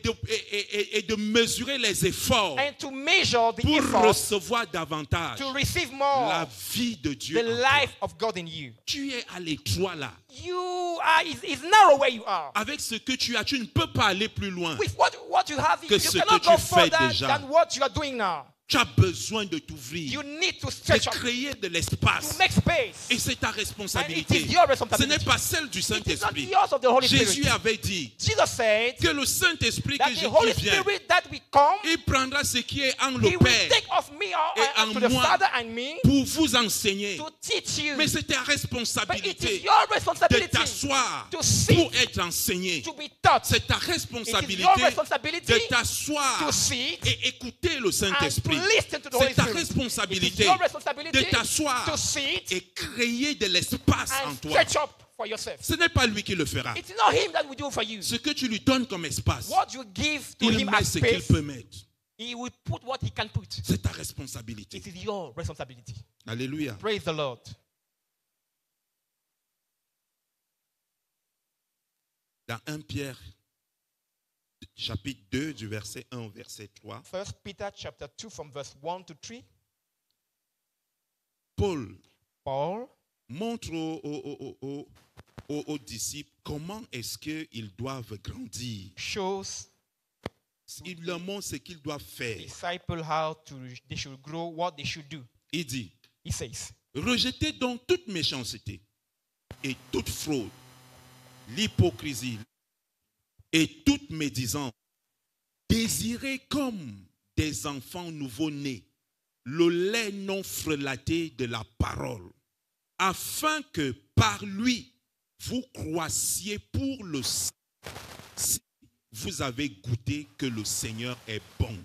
de mesurer les efforts and to measure the pour effort recevoir davantage to receive la more vie de Dieu the en toi. life of God in you. Tu es à l'étroit là. It's narrow where you are. Avec ce que tu as, tu ne peux pas aller plus loin. With what you have, Que you ce cannot que go tu fais further déjà. than what you are doing now. Tu as besoin de t'ouvrir, You need to de stretch up, créer de to l'espace. make space. Et c'est ta And it responsabilité. is your Ce responsibility. n'est pas celle du It is not Saint-Esprit. yours of the Holy Jésus Spirit. avait dit Jesus said que le Saint-Esprit that que the Holy qui vient, Spirit that will come, il prendra ce qui est en He le will Père take of me et en to the moi Father and me pour vous enseigner. to teach you. Mais c'est ta But it is responsabilité your de responsibility t'asseoir to sit, pour être enseigné. to be taught. C'est ta It is your responsabilité responsibility de t'asseoir to sit et écouter le and to Saint-Esprit. listen to the Holy C'est ta Spirit. It responsabilité is your responsibility de t'asseoir to sit et créer de l'espace en and toi. stretch up for yourself. Ce n'est pas lui qui le fera. It's not Him that will do for you. Ce que tu lui donnes comme espace, What you give to il Him met as ce qu'il space, peut mettre. He will put what He can put. C'est ta responsabilité. It is your responsibility. Alléluia. Praise the Lord. Dans 1 Pierre, chapitre 2, du verset 1 au verset 3, 1 Peter chapter 2 from verse 1 to 3. Paul Paul montre aux disciples comment est-ce qu'ils doivent grandir. shows Il leur montre ce qu'ils doivent faire. disciples they should grow, what they should do. Il dit, He says, rejetez donc toute méchanceté et toute fraude, l'hypocrisie et toute médisance. Désirez comme des enfants nouveau-nés le lait non frelaté de la parole, afin que par lui vous croissiez pour le salut, si vous avez goûté que le Seigneur est bon.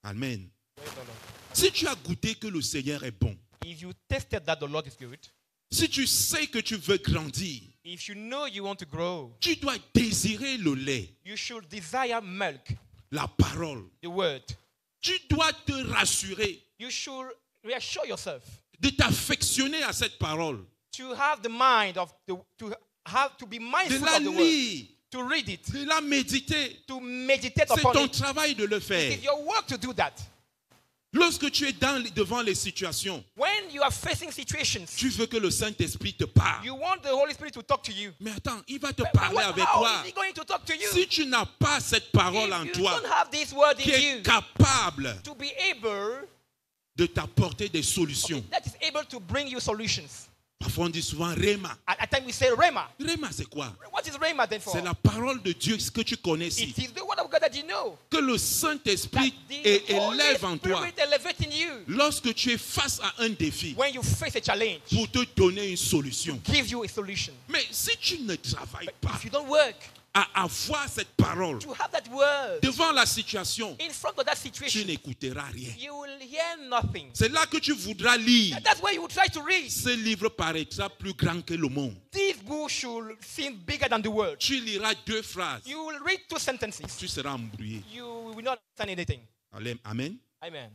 Amen. praise the Lord. Si tu as goûté que le Seigneur est bon, If you tested that the Lord is good, si tu sais que tu veux grandir, if you know you want to grow, tu dois désirer le lait, you should desire milk, la parole. the word. Tu dois te rassurer, You should reassure yourself de t'affectionner à cette parole, to have the mind of to be de mindful la of the word, lire, to read it, de la méditer. to meditate C'est upon ton it. travail de le faire. It's your work to do that. Lorsque tu es devant les situations, When you are facing situations, tu veux que le Saint-Esprit te parle. you want the Holy Spirit to talk to you. Mais attends, il va te But parler avec how toi. is He going to talk to you? Si tu n'as pas cette parole en If you toi don't have this word qui in est you capable to be able, de t'apporter des solutions. that is able to bring you solutions. Parfois on dit souvent Réma. At times we say Rhema. Réma c'est quoi? What is Rhema then for? C'est la parole de Dieu, ce que tu connais ici. It is the word of God that you know. Que le Saint-Esprit That the Holy élève en toi. Spirit elevate in you Lorsque tu es face à un défi when you face a challenge. pour te donner une solution. Give you a solution. Mais si tu ne travailles pas If you don't work à avoir cette parole to have that word devant la situation, in front of that tu situation, n'écouteras rien. you will hear nothing. C'est là que tu voudras lire. That's why you will try to read. Ce livre paraîtra plus grand que le monde. This book should seem bigger than the word. Tu liras 2 phrases. You will read 2 sentences. Tu seras embrouillé. You will not understand anything. Amen. Amen.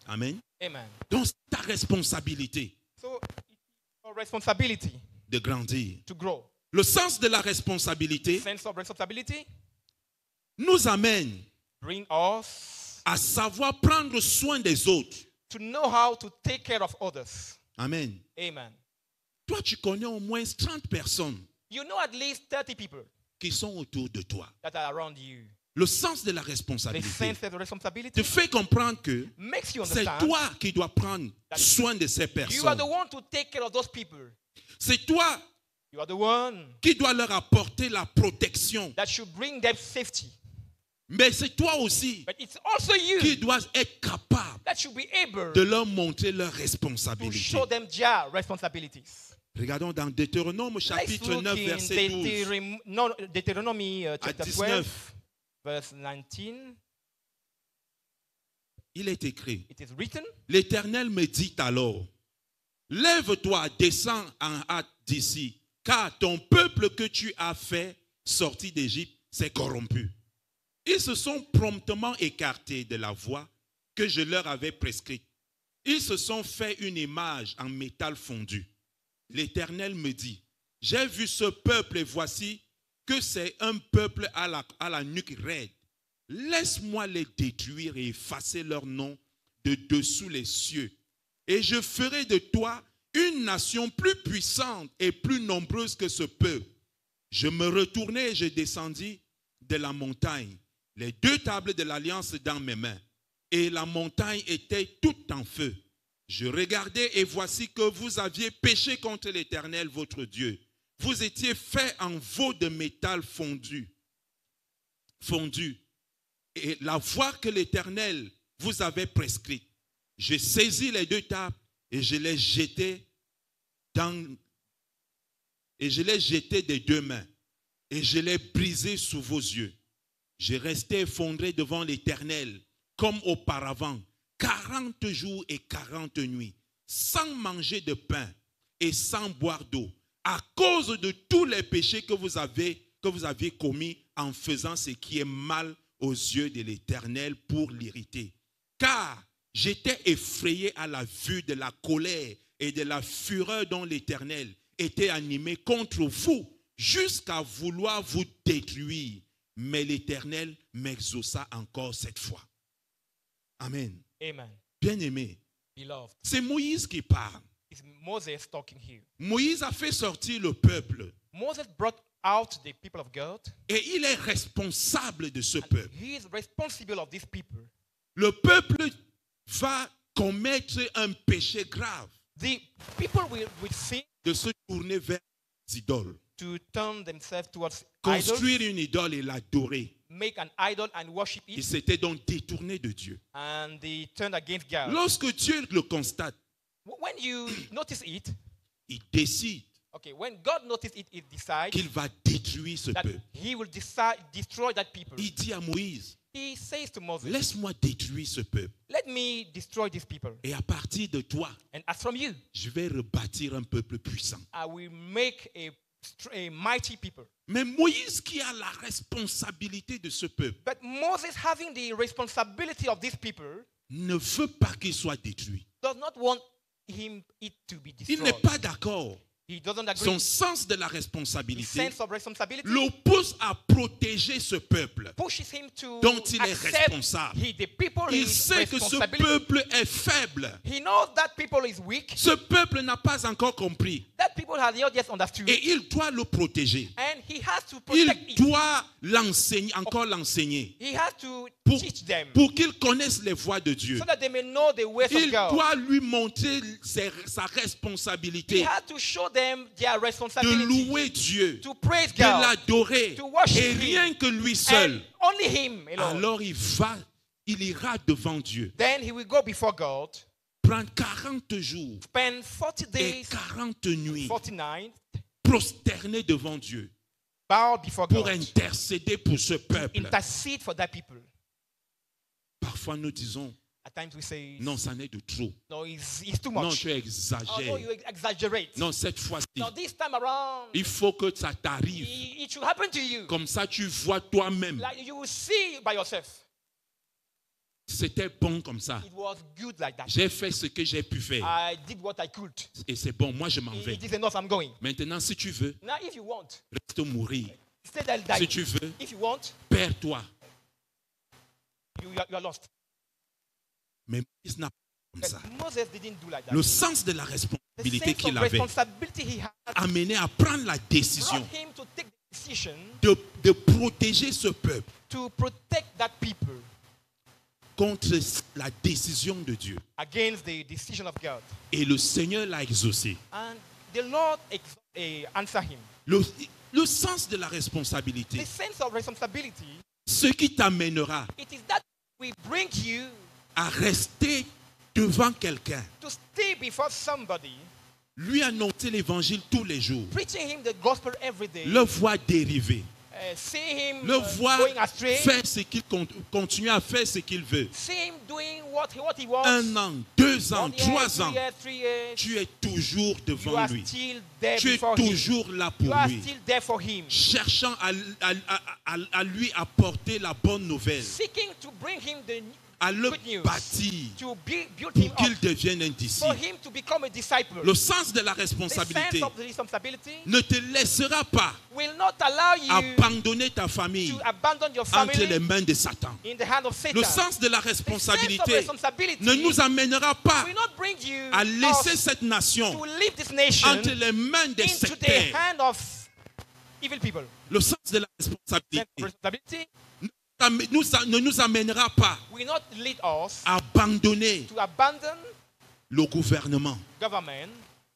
Amen. Amen. Donc, c'est ta responsabilité So it's your responsibility de grandir. to grow. Le sens de la responsabilité Sense of responsibility nous amène bring us à savoir prendre soin des autres. to know how to take care of others. Amen. Amen. Toi, tu connais au moins 30 personnes You know at least 30 people qui sont autour de toi. that are around you. Le sens de la The responsabilité sense of responsibility te fait comprendre que makes you c'est understand toi qui dois prendre soin de ces you are personnes. the one to take care of those people. C'est toi You are the one qui dois leur apporter la protection. that should bring them safety. Mais c'est toi aussi But it's also qui you dois être capable that should be able de leur montrer leur to responsabilité. show them their responsibilities. Regardons dans Deutéronome Let's chapitre look 9 in verset 12 Deuteronomy à chapter 19. 12, verse 19. Il est écrit, It is written, l'Éternel me dit alors, lève-toi, descends en hâte d'ici, car ton peuple que tu as fait sortir d'Égypte s'est corrompu. Ils se sont promptement écartés de la voie que je leur avais prescrite. Ils se sont fait une image en métal fondu. L'Éternel me dit, j'ai vu ce peuple et voici que c'est un peuple à la nuque raide. Laisse-moi les détruire et effacer leur nom de dessous les cieux. Et je ferai de toi une nation plus puissante et plus nombreuse que ce peuple. Je me retournai et je descendis de la montagne, les 2 tables de l'alliance dans mes mains, et la montagne était toute en feu. Je regardais et voici que vous aviez péché contre l'Éternel votre Dieu. Vous étiez fait en veau de métal fondu. Et la voie que l'Éternel vous avait prescrite. J'ai saisi les 2 tables et je les jetai des 2 mains et je les brisai sous vos yeux. Je restai effondré devant l'Éternel comme auparavant, 40 jours et 40 nuits, sans manger de pain et sans boire d'eau, à cause de tous les péchés que vous aviez commis en faisant ce qui est mal aux yeux de l'Éternel pour l'irriter. Car j'étais effrayé à la vue de la colère et de la fureur dont l'Éternel était animé contre vous, jusqu'à vouloir vous détruire. Mais l'Éternel m'exauça encore cette fois. Amen. Amen. Bien-aimé, Beloved, c'est Moïse qui parle. it's Moses talking here. Moïse a fait sortir le peuple Moses brought out the people of God. et il est responsable de ce peuple. He is responsible of these people. Le peuple va commettre un péché grave The people will sin de se tourner vers les idoles. to turn themselves towards Construire idols, une idole et l'adorer. make an idol and worship Ils it, s'étaient donc détournés de Dieu. and they turn against God. Lorsque Dieu le constate, When you notice it, il décide okay, when God notices it, he decides qu'il va détruire ce that peuple. he will destroy that people. Il dit à Moïse, He says to Moses, laisse-moi détruire ce peuple. let me destroy these people. Et à partir de toi, And as from you, je vais rebâtir un peuple puissant. I will make a mighty people. Mais Moïse qui a la responsabilité de ce peuple But Moses, having the responsibility of these people, ne veut pas qu'il soit détruit. does not want it to be Il n'est destroyed. pas d'accord. He doesn't agree. Son sens de la His responsabilité sense of responsibility le pousse à protéger ce peuple pushes him to dont il est accept responsable. the people Il his sait que ce responsibility. peuple est faible. He knows that people is weak. Ce peuple n'a pas encore compris. That people have not yet understood. Et il doit le protéger. And he has to protect Il it. doit l'enseigner, encore l'enseigner. He has to Pour, teach them pour qu'il connaisse les voies de Dieu. so that they may know the ways Il of God. doit lui montrer sa He responsabilité has to show them their de responsibility louer Dieu, to praise de God. l'adorer. to worship Et him. rien que lui seul. And only him alone. Alors il ira devant Dieu. Then he will go before God, Prendre 40 jours spend 40 et days, 40 nuits 49, prosterné devant Dieu bow before pour God, intercéder pour ce peuple. intercede for that people. Parfois nous disons, At times we say, non, ça n'est de trop. no, it's too Non, much. tu Oh, no, exagères. you exaggerate. Non, cette fois-ci, Now this time around, il faut que ça t'arrive. it should happen to you. Comme ça, tu vois toi-même. Like you will see by yourself. C'était bon comme ça. It was good like that. J'ai fait ce que j'ai pu faire. I did what I could. Et c'est bon, moi je m'en vais. It is enough, I'm going. Maintenant, si tu veux, Now if you want, reste mourir. stay there Si dying. tu veux, If you want, perds-toi. you are lost. Mais Moïse n'a pas comme But ça. Moses didn't do like that. Le sens de la The responsabilité sense qu'il of avait responsibility he had amené à prendre la décision brought him to take the decision de protéger ce peuple to protect that people contre la décision de Dieu. against the decision of God. Et le Seigneur l'a exaucé. And the Lord answered him. Le sens de la The responsabilité, sense of responsibility, ce qui t'amènera it is that we bring you à rester devant quelqu'un, to stay before somebody, lui annoncer l'évangile tous les jours, preaching him the gospel every day, le voir dériver, see him le voir going astray, faire ce qu'il continue à faire ce qu'il veut. see him doing what he wants. 1 an, 2 ans, 1 year, 3 ans, 2 years, 3 years, tu es toujours you devant are lui. still there Tu es before him. toujours là You pour are lui, still there for him. cherchant à lui apporter la bonne nouvelle, Seeking to bring him à le good news, bâtir to build pour him up, qu'il devienne un for disciple. him to become a disciple. Le sens de la The sense responsabilité of the responsibility ne te laissera pas will not allow you abandonner ta famille to abandon your entre les family mains de Satan. in the hand of Satan. Le sens de la The sense of responsabilité responsibility ne nous amènera pas will not bring you à laisser us cette nation to leave this nation entre les mains des into the sectaires. hand of evil people. Le sens de la Sense responsabilité of responsibility ne nous amènera pas will not lead us à abandonner to abandon le gouvernement. government.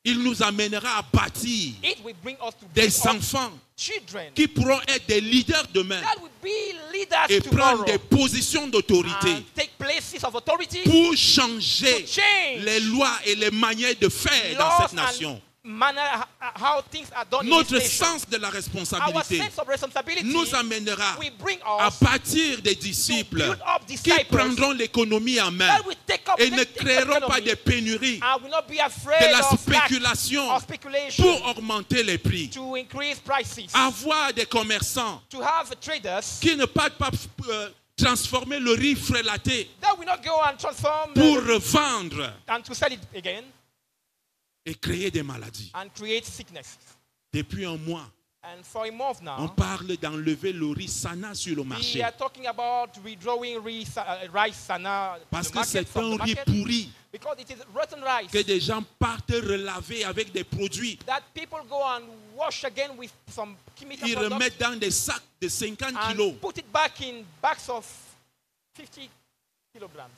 Il nous amènera à bâtir It will bring us to des build up enfants children qui pourront être des leaders demain that will be leaders et prendre tomorrow des positions d'autorité and take places of authority pour changer to change les lois et les manières de faire dans laws cette nation. manner how things are done in Notre this nation. sens de la Our responsabilité sense of responsibility nous amènera will bring à us bâtir des to disciples build up qui disciples prendront l'économie en main that will take up et ne take créeront pas economy de pénurie, and will not be de afraid la of lack spéculation or speculation pour augmenter les prix. to increase prices, Avoir des commerçants to have traders qui ne partent pas transformer le riz frélaté that will not go and transform pour revendre and to sell it again et créer des maladies. and create sickness. Depuis un mois, And for a month on now, parle d'enlever le riz sana sur le we marché are talking about withdrawing rice sana parce the que market c'est from un the riz market pourri because it is rotten rice que des gens partent relaver avec des produits. that people go and wash again with some chemical Ils products remettent dans des sacs de 50 kilos and put it back in bags of 50 kilograms.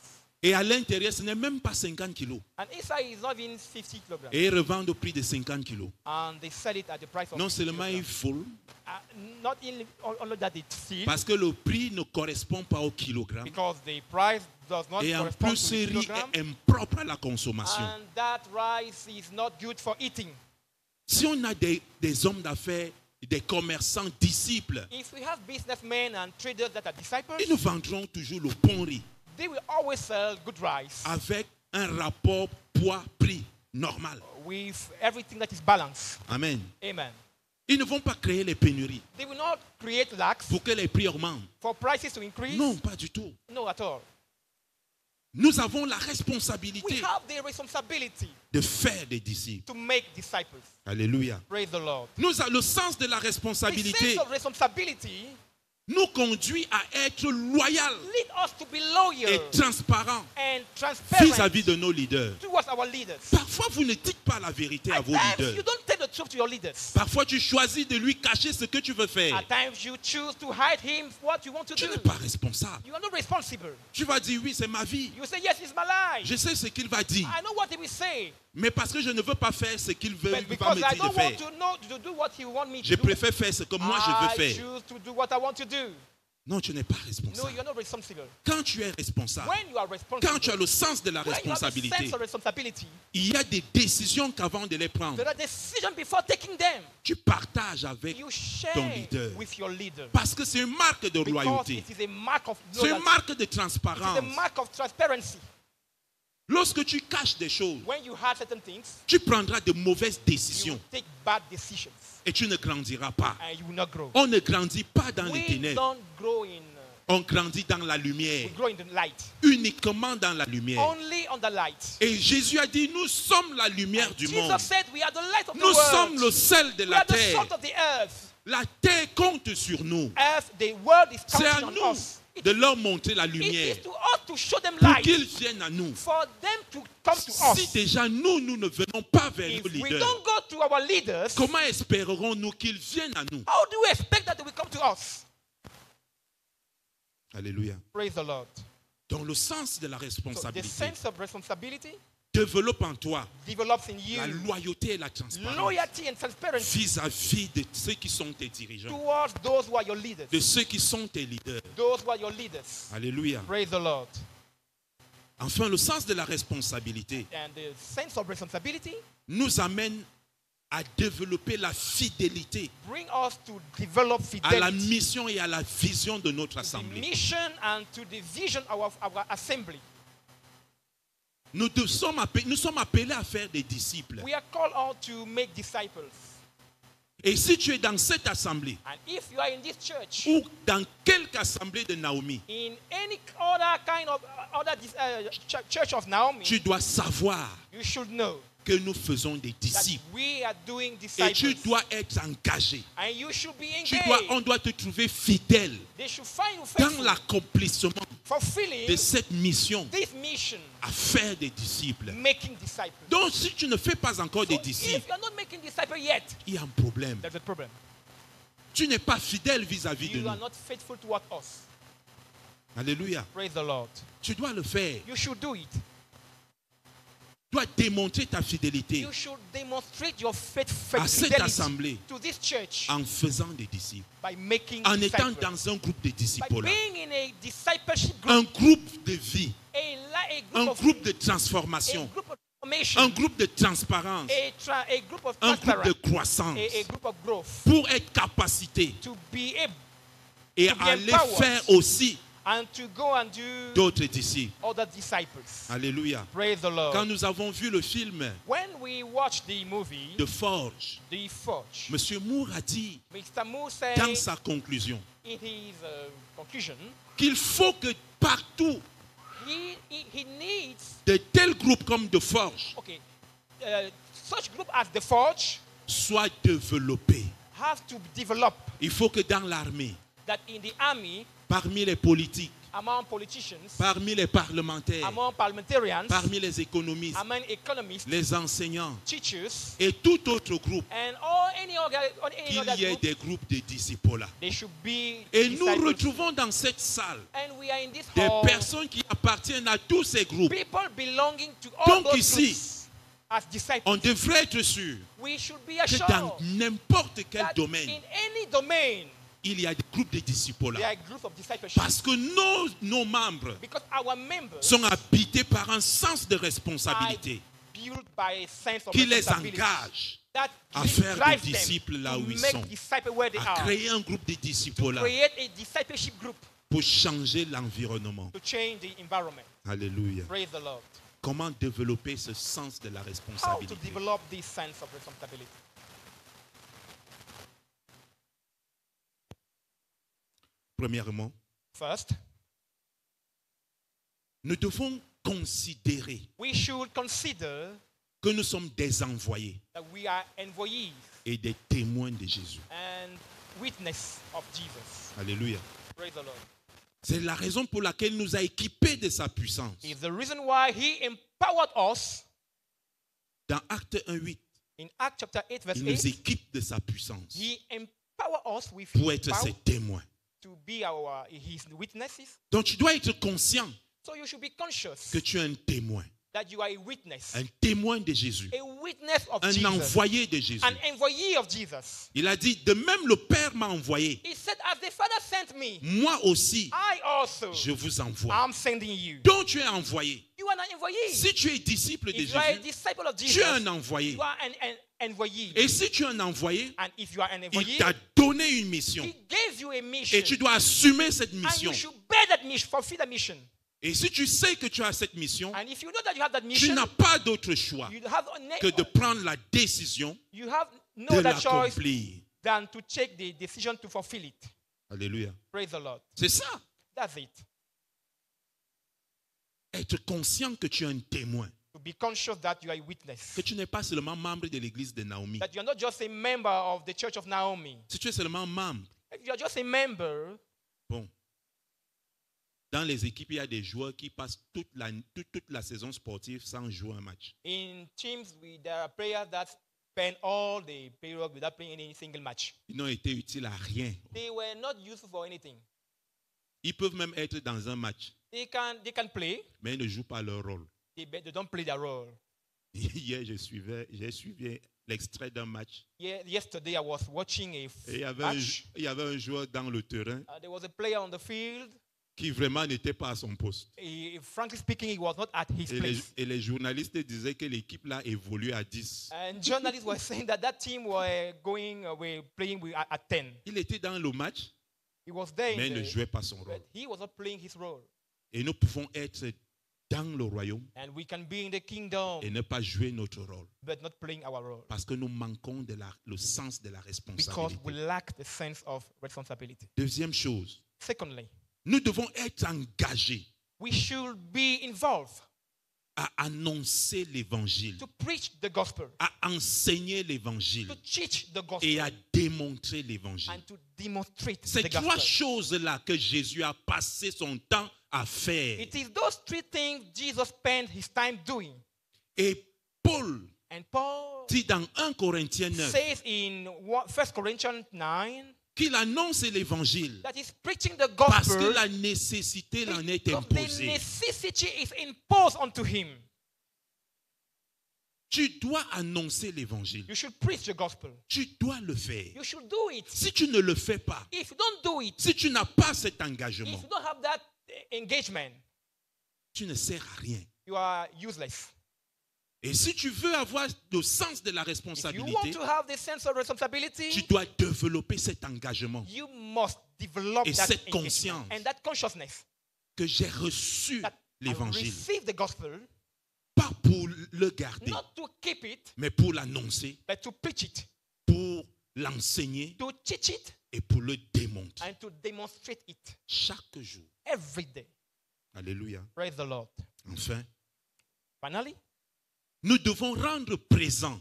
et à l'intérieur, ce n'est même pas 50 kilos. And inside is not even 50 kilograms. Et ils revendent au prix de 50 kilos. And they sell it at the price of Non 50 seulement ils kilograms. volent, Not only that it's steal, parce que le prix ne correspond pas au kilogramme. because the price does not Et en correspond plus, to ce the riz kilogram, est impropre à la consommation. and that rice is not good for eating. Si on a des hommes d'affaires, des commerçants, disciples, If we have businessmen and traders that are disciples, ils nous vendront toujours le bon riz they will always sell good rice avec un rapport poids-prix normal. with everything that is balanced. Amen. Amen. Ils ne vont pas créer les pénuries They will not create lacks pour que les prix augmentent. for prices to increase. Non, pas du tout. No, at all. Nous avons la We responsabilité have the responsibility de faire des disciples. to make disciples. Alléluia. Praise the Lord. Le sens de la The responsabilité sense of responsibility nous conduit à être loyal lead us to be loyal et transparent and transparent vis-à-vis de nos leaders. towards our leaders. Parfois, vous ne dites pas la vérité à At vos times, leaders. you don't tell the truth to your leaders. Parfois, tu choisis de lui cacher ce que tu veux faire. At times, you choose to hide him what you want to Tu do. n'es pas responsable. You are not responsible. Tu vas dire, oui, c'est ma vie. You say, yes, it's my life. Je sais ce qu'il va dire. I know what he will say. Mais parce que je ne veux pas faire ce qu'il veut, But il va because me I dire de don't faire. want to know to do what he want me Je to do, préfère faire ce que moi je veux I faire. choose to do what I want to do. Non, tu n'es pas No, responsable. you're not responsible. Quand tu es responsable, When you are responsible, quand tu as le sens de la when you have the responsabilité, sense of responsibility, il y a des décisions qu'avant de les prendre, there are decisions before taking them. tu partages avec You ton share leader. with your leader. Parce que c'est une marque de Because loyauté. it is a mark of C'est une loyalty. marque de It is a transparence. mark of transparency. Lorsque tu caches des choses, When you hide certain things, tu prendras de mauvaises you décisions take bad decisions et tu ne grandiras pas. and you will not grow. On ne grandit pas dans les We ténèbres, don't grow in, on grandit dans la lumière, we grow in the light. uniquement dans la lumière. Only on the light. Et Jésus a dit, nous sommes la lumière du monde. Jesus said we are the light of the Nous world. sommes le sel de We la are the terre. salt of the earth. La terre compte sur nous. Earth, the world is C'est à counting on us. nous de leur montrer la It lumière is to us to show them pour light. qu'ils viennent à nous. For them to come to Si us. déjà nous ne venons pas vers If nos we leaders, don't go to our leaders, comment espérerons-nous qu'ils viennent à nous? how do we expect that they will come to us? Alléluia. Praise the Lord. Dans le sens de la So the responsabilité, sense of responsibility développe en toi develops in la you loyauté et la transparence loyalty and transparency vis-à-vis de ceux qui sont tes dirigeants, towards those who are your leaders. de ceux qui sont tes leaders. Those who are your leaders. Alléluia. Praise the Lord. Enfin, le sens de la responsabilité And the sense of responsibility nous amène à développer la fidélité bring us to develop à la fidelity, mission et à la vision de notre the assemblée. mission and to the vision of our assembly. Nous sommes appelés à faire des disciples. We are called out to make disciples. Et si tu es dans cette assemblée, And if you are in this church, ou dans quelque assemblée de Naomi, in any other kind of church of Naomi, tu dois savoir you should know que nous faisons des that disciples. we are doing Et disciples. tu dois être engagé. And you should be On engaged. doit te trouver fidèle They should find you dans faithful, l'accomplissement fulfilling de cette mission this mission, à faire des disciples. making disciples. Donc, si tu ne fais pas encore So des if disciples, you are not making disciples yet, il y a un problème. there's a problem. Tu n'es pas fidèle vis-à-vis de You nous. are not faithful toward us. Alléluia. Praise the Lord. Tu dois le faire. You should do it. Tu dois démontrer ta fidélité You should demonstrate your à cette fidelity assemblée to this church en faisant des disciples, by making en étant disciples. dans un groupe de By disciples, being in a discipleship un group, groupe de vie, a un group groupe de a transformation, group of transformation, un groupe de transparence, a group of un groupe de transparency, croissance a group of growth, pour être capacité to be able et to be aller empowered. faire aussi and to go and do d'autres disciples. other disciples. Alléluia. Praise the Lord. Quand nous avons vu le film When we watched the movie, de Forge, The Forge, M. Moore a dit Mr. Moore said dans sa conclusion in his conclusion, qu'il faut que partout he needs, de tels groupes comme de Forge such group as The Forge soient développés. have to develop, Il faut que dans l'armée, that in the army, parmi les politiques, among politicians, parmi les parlementaires, among parliamentarians, parmi les économistes, among economists, les enseignants teachers, et tout autre groupe, and any qu'il other y ait group, des groupes de disciples. they should be Et nous disciples. retrouvons dans cette salle And we are in this des hall, personnes qui appartiennent à tous ces groupes. people belonging to all Donc those ici, groups as disciples. On devrait être sûr We should be que dans assured n'importe quel that domaine, in any domain, il y a des groupes de disciples. there are groups of discipleship. Parce que nos membres Because our members sont habités par un sens de responsabilité are built by a sense of qui les responsibility engage that à faire des drives disciples them là to où ils make sont, disciples where they à are, créer un groupe de disciples create a discipleship group pour changer l'environnement. to change the environment. Alléluia. Praise the Lord. Comment développer ce sens de la How to responsabilité? develop this sense of responsibility? Premièrement, First, nous devons considérer we should consider que nous sommes des envoyés that we are envoyees et des témoins de Jésus. and witness of Jesus. Alléluia. Praise the Lord. C'est la raison pour laquelle il nous a équipés de sa puissance. It's the reason why he empowered us Dans Acte 1:8, in Acts chapter 8 verse il nous 8. équipe de sa puissance He empowered us with pour his être power ses témoins. to be his witnesses. Donc tu dois être conscient So you should be conscious que tu es un témoin. that you are a witness. Un témoin de Jésus. A witness of Un Jesus. envoyé de Jésus. An envoyee of Jesus. Il a dit, de même le Père m'a envoyé. He said, as the Father sent me, Moi aussi, I also je vous envoie. am sending you. Donc tu es envoyé. You are an envoyee. Si tu es disciple de If you are a Jésus, disciple of tu Jesus, es un envoyé. you are an envoyee. Et si tu es un envoyé, And if you are an il envoyee, t'a donné une mission. he gave you a mission. Et tu dois assumer cette And mission. you should bear that mission, fulfill that mission. Et si tu sais que tu as cette mission, And if you know that you have that tu mission, n'as pas d'autre choix you have que de prendre la décision you have de no other choice l'accomplir. than to take the decision to fulfill it. Alléluia. Praise the Lord. C'est ça. That's it. Être conscient que tu es un témoin. To be conscious that you are a witness. Que tu n'es pas seulement membre de l'église de Naomi. That you are not just a member of the Church of Naomi. Si tu es seulement membre, If you are just a member, bon. Dans les équipes, il y a des joueurs qui passent toute la saison sportive sans jouer un match. in teams, there are players that spend all the period without playing any single match. Ils n'ont été utiles à rien. They were not useful for anything. Ils peuvent même être dans un match, They can play, mais ils ne jouent pas leur rôle. they don't play their role. Hier, j'ai suivi l'extrait d'un match. Yesterday, I was watching a Et il y match. avait un joueur dans le terrain There was a player on the field. qui vraiment n'était pas à son poste. Frankly speaking, he was not at his place. Et les journalistes disaient que l'équipe là évolue à 10. And journalists were saying that team were playing at 10. Il était dans le match, He was there, mais il ne jouait pas son rôle. but he was not playing his role. Et nous pouvons être dans le royaume and we can be in the kingdom et ne pas jouer notre rôle. but not playing our role Parce que nous manquons le sens de la because responsabilité. we lack the sense of responsibility. Deuxième chose, Secondly, nous devons être engagés we should be involved à annoncer l'évangile, to preach the gospel, à enseigner l'évangile to teach the et gospel, à démontrer l'évangile. and to demonstrate Ces the trois gospel. choses-là que Jésus a passé son temps à faire. It is those three things Jesus spent his time doing. Et Paul And Paul dit dans 1 Corinthiens 9 says in 1 Corinthians 9 qu'il annonce l'évangile that he's preaching the parce que gospel la nécessité l'en est because the imposée. necessity is imposed onto him. Tu dois annoncer l'évangile. You should preach the gospel. Tu dois le faire. You should do it. Si tu ne le fais pas, If you don't do it, si tu n'as pas cet if engagement, you don't have that engagement, tu ne sers à rien. you are useless. Et si tu veux avoir le sens de la If you responsabilité, want to have the sense of tu responsibility, dois développer cet engagement you must develop et that cette engagement conscience and that consciousness que j'ai reçu that I l'évangile, receive the gospel, pas pour le garder, not to keep it, mais pour l'annoncer, but to preach it, pour l'enseigner to teach it, et pour le démontrer. and to demonstrate it Chaque jour. every day. Alléluia. Praise the Lord. Enfin, Finally, nous devons rendre présent.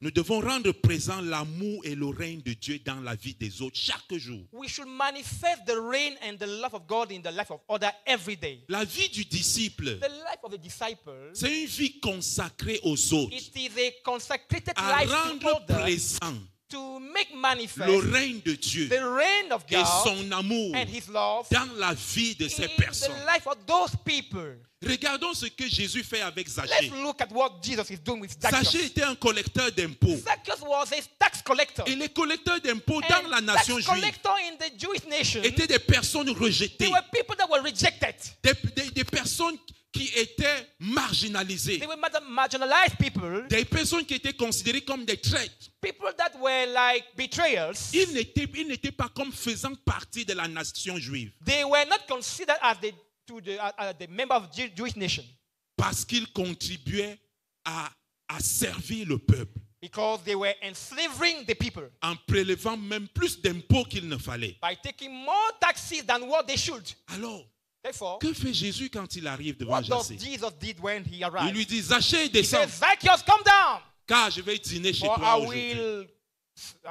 Nous devons rendre présent l'amour et le règne de Dieu dans la vie des autres chaque jour. we should manifest the reign and the love of God in the life of others every day. La vie du disciple, The life of the disciple, c'est une vie consacrée aux autres, it is a consecrated à life to rendre others, présent to make le manifest règne de Dieu the reign of et God son amour and His love dans la vie de ces in personnes. the life of those people. Regardons ce que Jésus fait avec Let's Zachée. look at what Jesus is doing with Zachée Zacchaeus. était un collecteur d'impôts. Zacchaeus was a tax collector. Et les collecteurs d'impôts dans And la nation tax juive collector in the Jewish nation, étaient des personnes rejetées, they were people that were rejected. des personnes qui étaient marginalisées, They were marginalized people, des personnes qui étaient considérées comme des traîtres. people that were like betrayers. Ils n'étaient pas comme faisant partie de la nation juive They were not considered as the member of the Jewish nation parce qu'ils contribuaient à servir le peuple because they were enslaving the people en prélevant même plus d'impôts qu'il ne fallait. by taking more taxes than what they should. Alors, Therefore, que fait Jésus quand il arrive devant what does Zachée? Jesus did when he Il arrived? lui dit, Zachée, He descends, says, Zacchaeus, come down, car je vais dîner chez for toi I aujourd'hui.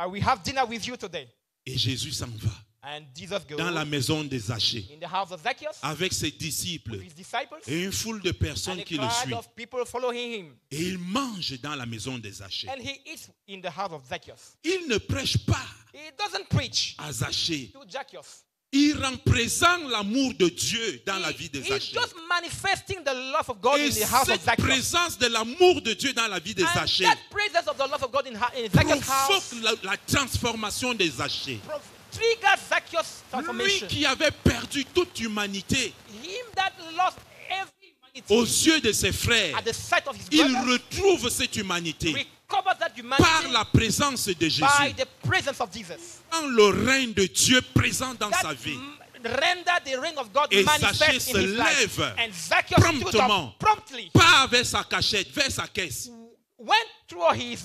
will have dinner with you today. Et Jésus s'en va And Jesus goes dans la maison de Zachée in the house of Zacchaeus avec ses disciples with his disciples, et une foule de personnes and a qui le crowd suivent. of people following him. Et il mange dans la maison de Zachée. And he eats in the house of Zacchaeus. Il ne prêche pas He doesn't preach à Zachée. to Zacchaeus. Il rend présent l'amour de Dieu dans la vie de He's Zachée. just manifesting the love of God Et in the house of cette Zacchaeus. présence de l'amour de Dieu dans la vie de And Zachée that presence of the love of God in Zacchaeus' house provoque la transformation de Zachée. triggers Zacchaeus' Lui transformation. qui avait perdu toute humanité Him that lost every aux humanity yeux de ses frères, at the sight of his il brother retrouve cette humanité recovers that par humanity la présence de by Jésus. the presence of Jesus. Quand le règne de Dieu présent dans That sa vie, render the reign of God Et manifest Zacchaeus in se his life. lève And Zacchaeus stood promptement. up promptly, part vers sa cachette, vers sa caisse, went through his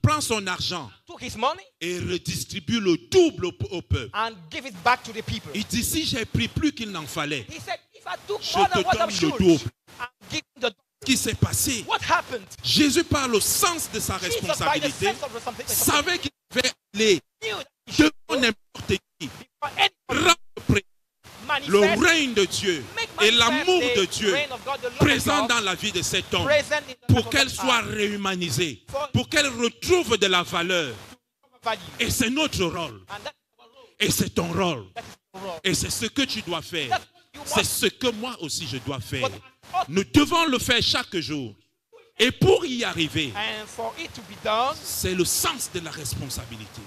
prend son argent took his money et redistribue le double au peuple. and give it back to the people. Il dit, si j'ai pris plus qu'il n'en fallait, He said, if I took je more te than what I donne le should, double. I'm giving the Ce qui s'est passé, what happened? Jésus parle au sens de sa Jesus, by the responsabilité, sense of responsibility, savait qu'il devait aller knew that he should devant n'importe qui, before anyone rendre présent le manifest, règne de Dieu make et manifest l'amour the de Dieu reign of God, the love présent of God, dans la vie de cet homme, present in the life pour of qu'elle that soit man, réhumanisée, pour qu'elle retrouve de la valeur. value. Et c'est notre rôle, And that's our role. et c'est ton rôle, That is our role. et c'est ce que tu dois faire. That's what you C'est must ce que moi aussi je dois faire. But us- Nous devons le faire chaque jour. Et pour y arriver, And for it to be done, c'est le sens de la responsabilité.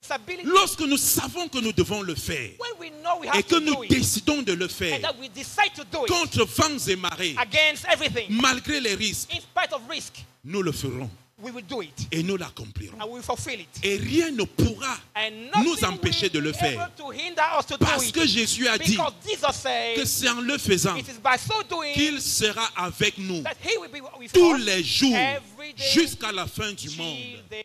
responsibility. Lorsque nous savons que nous devons le faire When we know we et have que to nous do it, décidons de le and faire that we decide to do it contre vents et marées, against everything, malgré les risques, in spite of risk, nous le ferons. we will do it. Et nous l'accomplirons. And we will fulfill it. Et rien ne pourra And nous nothing empêcher de will le be faire. able to hinder us to do Parce it. que Jésus a dit Because Jesus que said c'est en le faisant it is by so doing qu'il sera avec nous that he will be with tous us les jours every day jusqu'à la fin du monde. till the